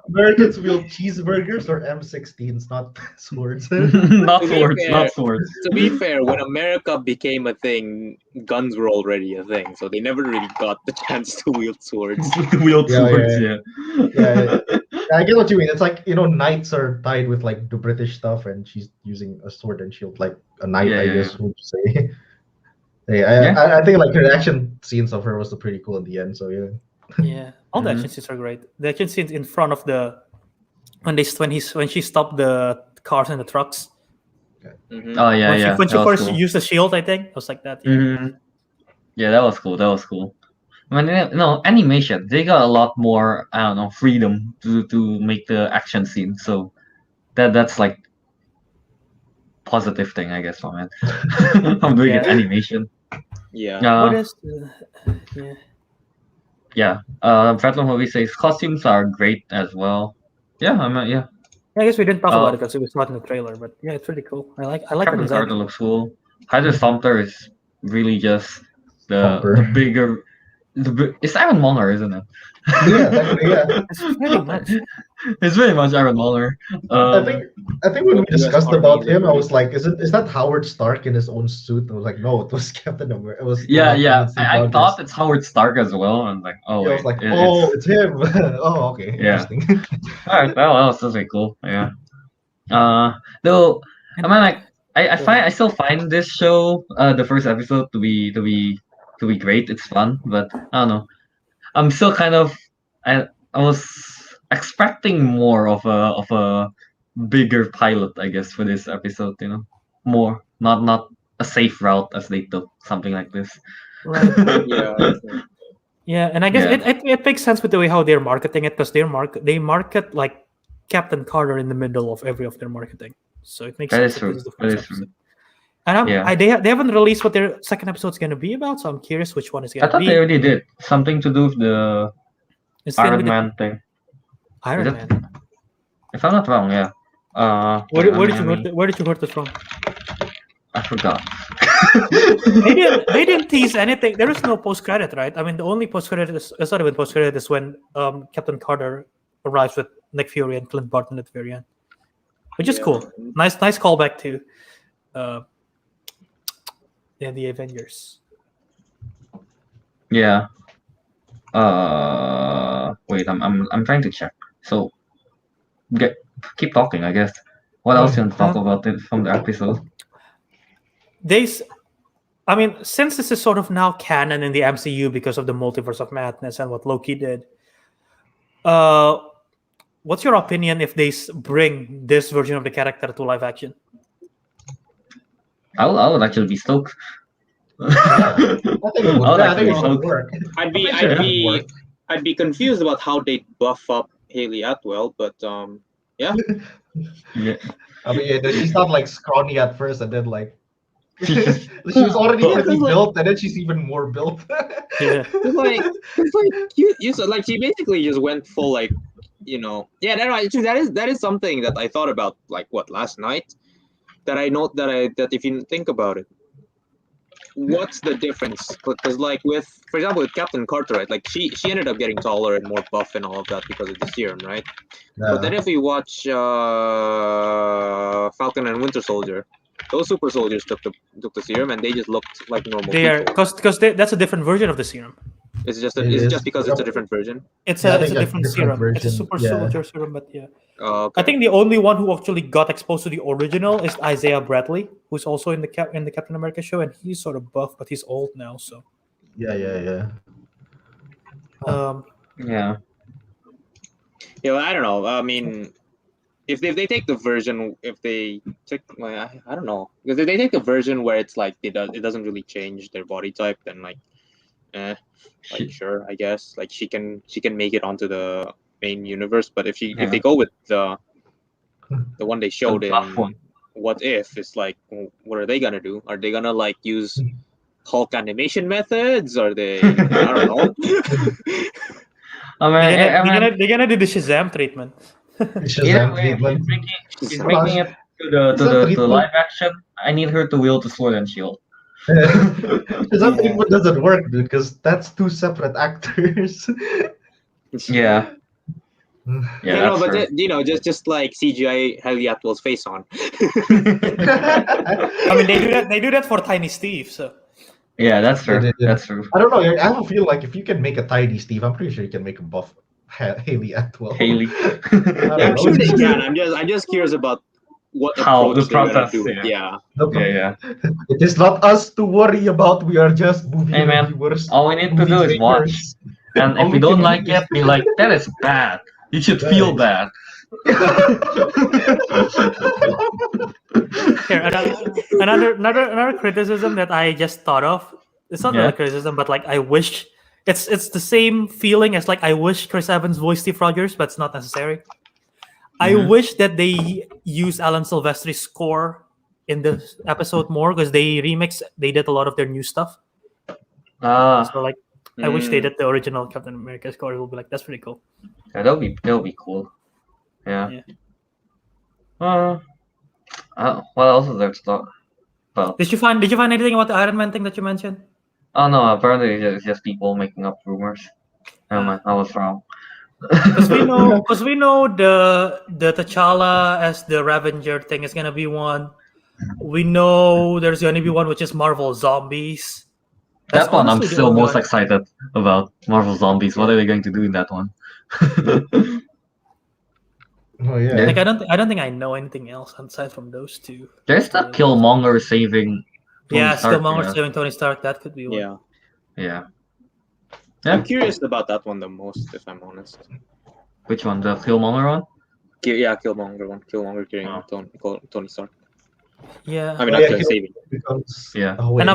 Americans wield cheeseburgers or M16s, not swords.
not
To be
swords,
fair-
not swords.
To be fair, when America became a thing, guns were already a thing, so they never really got the chance to wield swords.
Wield
Yeah,
swords,
yeah.
yeah.
I get what you mean. It's like knights are tied with like the British stuff, and she's using a sword and shield like a knight.
Yeah,
I
yeah,
guess would you say.
Yeah.
I think like the action scenes of her was pretty cool in the end. So yeah.
yeah, all the
Mhm.
action scenes are great. The action scenes in front of when she stopped the cars and the trucks.
Mhm.
Oh yeah,
when
yeah.
she
that was
first
cool.
used the shield, I think it was like that. Yeah.
Mhm. Yeah, that was cool. That was cool. I mean, animation. They got a lot more, I don't know, freedom to make the action scene. So that's like positive thing, I guess, from it. I'm doing it
Yeah.
animation.
Yeah.
What is yeah.
Yeah. Venom movie says costumes are great as well. Yeah, yeah.
I guess we didn't talk
Oh.
about it because it was not in the trailer, but yeah, it's really cool. I like the
Captain
design.
Carter looks cool. Hydra Stomper is really just
Thumper.
the bigger. It's Iron Monger, isn't it?
Yeah, technically, yeah.
It's pretty much.
It's very much Iron Monger.
I think when we
US
discussed
Army
about
is
him, I
really-
was like, is that Howard Stark in his own suit? I was like, no, it was Captain America. It was
Yeah.
Steve
I
Rogers.
thought it's Howard Stark as well. And like, oh,
Yeah, I
wait,
was like,
it's-
it's him. Oh, okay,
Yeah.
interesting.
all right. Well, that was really cool. Yeah. Though I mean, like, I still find this show, the first episode, to be great. It's fun, but I don't know. I'm still kind of I was expecting more of a bigger pilot, I guess, for this episode. More not a safe route as they took something like this.
Right.
Yeah.
Yeah, and I guess
Yeah.
it makes sense with the way how they're marketing it because they market like Captain Carter in the middle of every of their marketing, so it makes
That
sense
is true.
this is the
That
first
is true.
episode. And
Yeah.
they haven't released what their second episode's going to be about, so I'm curious which one is
I
going to
thought
be.
they already did something to do with the
It's gonna
Iron
be the
Man thing.
Iron
Is it?
Man.
If I'm not wrong, yeah.
Where
let
did you
me-
heard where did you heard this from?
I forgot.
They didn't tease anything. There is no post credit, right? I mean, the only post credit is it's not even post credit is when Captain Carter arrives with Nick Fury and Clint Barton at the very end, which is
Yeah.
cool. Nice callback to the Avengers.
Yeah. Wait, I'm trying to check. So, keep talking, I guess. What else you want to talk about it from the episode?
I mean, since this is sort of now canon in the MCU because of the Multiverse of Madness and what Loki did, what's your opinion if they bring this version of the character to live action?
I would actually be stoked.
I think it would.
would
I think
actually
it would
vote.
work.
I'd be
I'm sure it would
I'd
work.
be I'd be confused about how they buff up Haley Atwell, but
Yeah.
I mean, she's not like scrawny at first, and then like
She's just-
she was already
Yeah,
heavily
'cause, like-
built, and then she's even more built.
Yeah.
it's like you so like she basically just went full like yeah that is something that I thought about like last night that I note that if you think about it, what's the difference? Because like for example with Captain Carter, right, like she ended up getting taller and more buff and all of that because of the serum, right? But then if we watch Falcon and Winter Soldier, those super soldiers took the serum and they just looked like normal
They are
people.
because that's a different version of the serum.
It's just
It
it's
is.
just because it's a different version.
It's
Yeah, I
a
think a
different
different
serum. It's a
version,
super
yeah.
soldier serum, but yeah.
Okay.
I think the only one who actually got exposed to the original is Isaiah Bradley, who's also in the Captain America show, and he's sort of buff, but he's old now. So
Yeah.
yeah.
Yeah, well, I don't know. I mean, if they take the version, if they take, I don't know, because if they take the version where it's like it doesn't really change their body type, then like sure, I guess like she can make it onto the main universe. But if they go with the one they showed in
buff one.
What If, it's like, what are they gonna do? Are they gonna like use Hulk animation methods? Are they? I don't know.
I mean,
they're gonna do the Shazam treatment.
either way, she's making it to live action. I need her to wield the sword and shield.
Some people doesn't work, dude, because that's two separate actors.
Yeah. Yeah,
no,
that's
but
true.
just like CGI Haley Atwell's face on.
I mean, they do that for Tiny Steve. So
Yeah, that's true.
Yeah.
That's true.
I don't know. I have a feel like if you can make a tiny Steve, I'm pretty sure you can make a buff Haley Atwell.
Haley.
I'm sure they can. I'm just curious about what
How
approach
the
they're gonna
process,
do.
yeah.
Yeah.
Yeah.
It is not us to worry about. We are just movie
Hey, man,
reviewers.
all we need to do is watch. And
All
if
we
you don't
can
like
do
it, be like, that is bad. You should feel bad.
here, another criticism that I just thought of. It's not really a criticism, but like I wish it's the same feeling as like I wish Chris Evans voiced Steve Rogers, but it's not necessary. I wish that they used Alan Silvestri's score in this episode more because they did a lot of their new stuff. So like I wish they did the original Captain America score. It will be like that's pretty cool.
Yeah, that'll be cool. Yeah. What else is there to talk about?
Did you find anything about the Iron Man thing that you mentioned?
Oh no, apparently it's just people making up rumors. Never mind, I was wrong.
Because we know the T'Challa as the Revenger thing is gonna be one. We know there's gonna be one which is Marvel Zombies.
That one I'm still most excited about. Marvel Zombies. What are they going to do in that one?
Oh yeah.
Like I don't think I know anything else aside from those two.
There's that Killmonger saving.
Killmonger saving Tony Stark. That could be one.
Yeah.
I'm curious about that one the most, if I'm honest.
Which one? The Killmonger one?
Yeah, Killmonger one. Killmonger killing Tony Stark.
Yeah.
I mean, after saving.
Yeah.
Oh, wait,
And
no,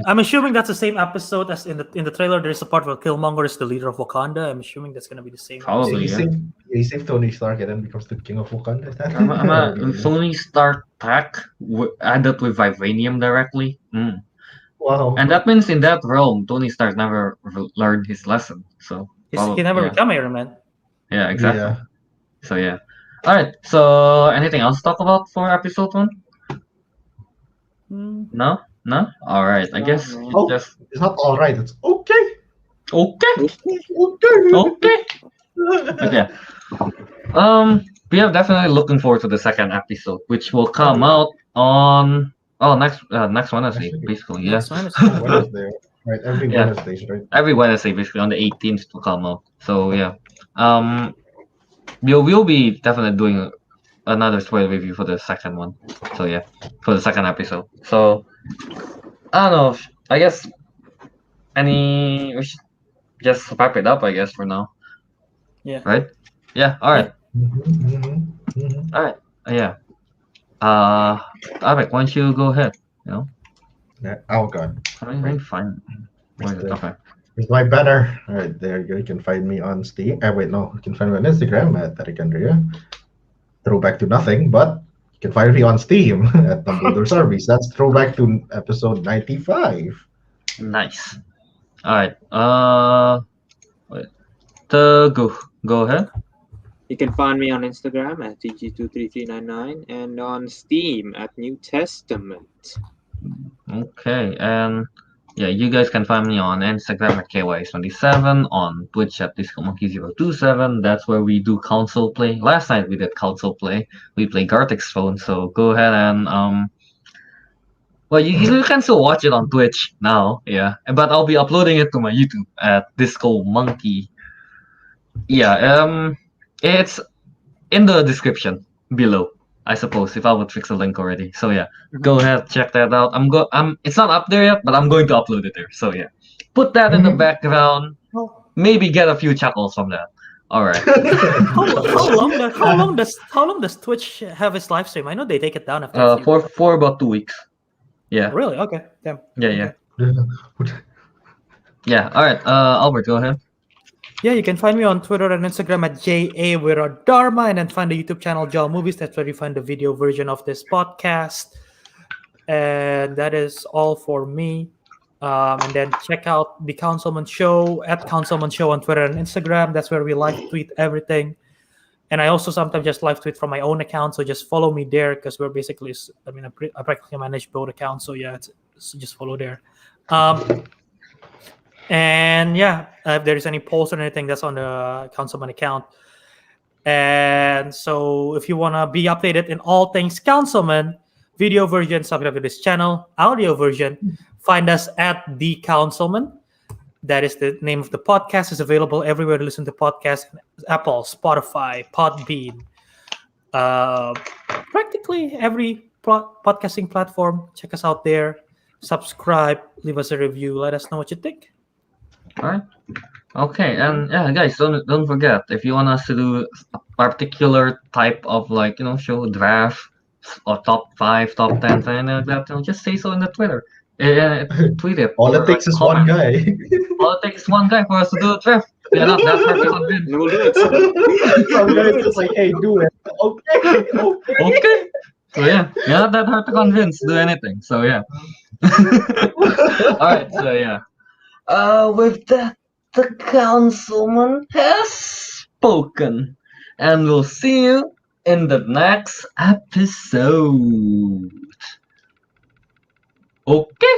I'm assuming that's the same episode as in the trailer. There's a part where Killmonger is the leader of Wakanda. I'm assuming that's gonna be the same.
Probably.
He saved Tony Stark and then becomes the king of Wakanda.
Tony Stark tech added with vibranium directly.
Wow.
And that means in that realm, Tony Stark never learned his lesson. So
he never became Iron Man.
Yeah, exactly.
Yeah.
So yeah. All right. So anything else to talk about for episode 1? No. All right. I guess just.
It's not all right. It's okay.
Okay. We are definitely looking forward to the second episode, which will come out on next Wednesday, basically. Yeah.
Next Wednesday.
Right, every
Yeah.
Wednesday, right?
every Wednesday, basically on the 18th to come up. So yeah, we'll be definitely doing another spoiler review for the second one. So yeah, for the second episode. So I don't know. I guess we should just wrap it up. I guess for now.
Yeah.
Right. Yeah. All right. All right. Yeah. Ariq, why don't you go ahead?
Yeah. Oh god.
I mean, fine. Where is it? Okay.
Here's my banner. All right, there you go. You can find me on Steam. Wait, no. You can find me on Instagram at Ariq Andria. Throwback to nothing, but you can find me on Steam at Dumbledore's Arby's. That's throwback to episode 95.
Nice. All right. Wait. Go ahead.
You can find me on Instagram at TG23399 and on Steam at New Testament.
Okay, and yeah, you guys can find me on Instagram at KY27, on Twitch at DiscoMonkey027. That's where we do console play. Last night we did console play. We played Gartic's Phone, so go ahead and well, you can still watch it on Twitch now, yeah. But I'll be uploading it to my YouTube at Disco Monkey. Yeah, it's in the description below, I suppose, if I would fix the link already. So yeah, go ahead, check that out. It's not up there yet, but I'm going to upload it there. So yeah, put that in the background. Maybe get a few chuckles from that. All right.
How long does Twitch have its live stream? I know they take it down after a few.
For about 2 weeks. Yeah.
Really? Okay. Damn.
Yeah. Yeah. All right. Albert, go ahead.
Yeah, you can find me on Twitter and Instagram at Wiradharma, and then find the YouTube channel Jaw Movies. That's where you find the video version of this podcast. And that is all for me. And then check out the Councilmen Show at Councilmen Show on Twitter and Instagram. That's where we live tweet everything. And I also sometimes just live tweet from my own account, so just follow me there because we're basically, I practically manage both accounts. So yeah, so just follow there. And yeah, if there's any post or anything, that's on the Councilman account. And so if you want to be updated in all things Councilman, video version, subscribe to this channel, audio version, find us at The Councilman. That is the name of the podcast. It's available everywhere to listen to podcasts: Apple, Spotify, Podbean, practically every podcasting platform. Check us out there. Subscribe, leave us a review. Let us know what you think.
All right. Okay, and yeah, guys, don't forget, if you want us to do a particular type of show draft or top 5, top 10, something like that, just say so in the Twitter. Tweet it.
All it takes is one guy.
All it takes is one guy for us to do a draft. We're not that hard to convince.
We'll do it.
Some guys just like, hey, do it. Okay.
So yeah, you're not that hard to convince to do anything. So yeah. All right. So yeah. With that, the Councilman has spoken, and we'll see you in the next episode. Okay.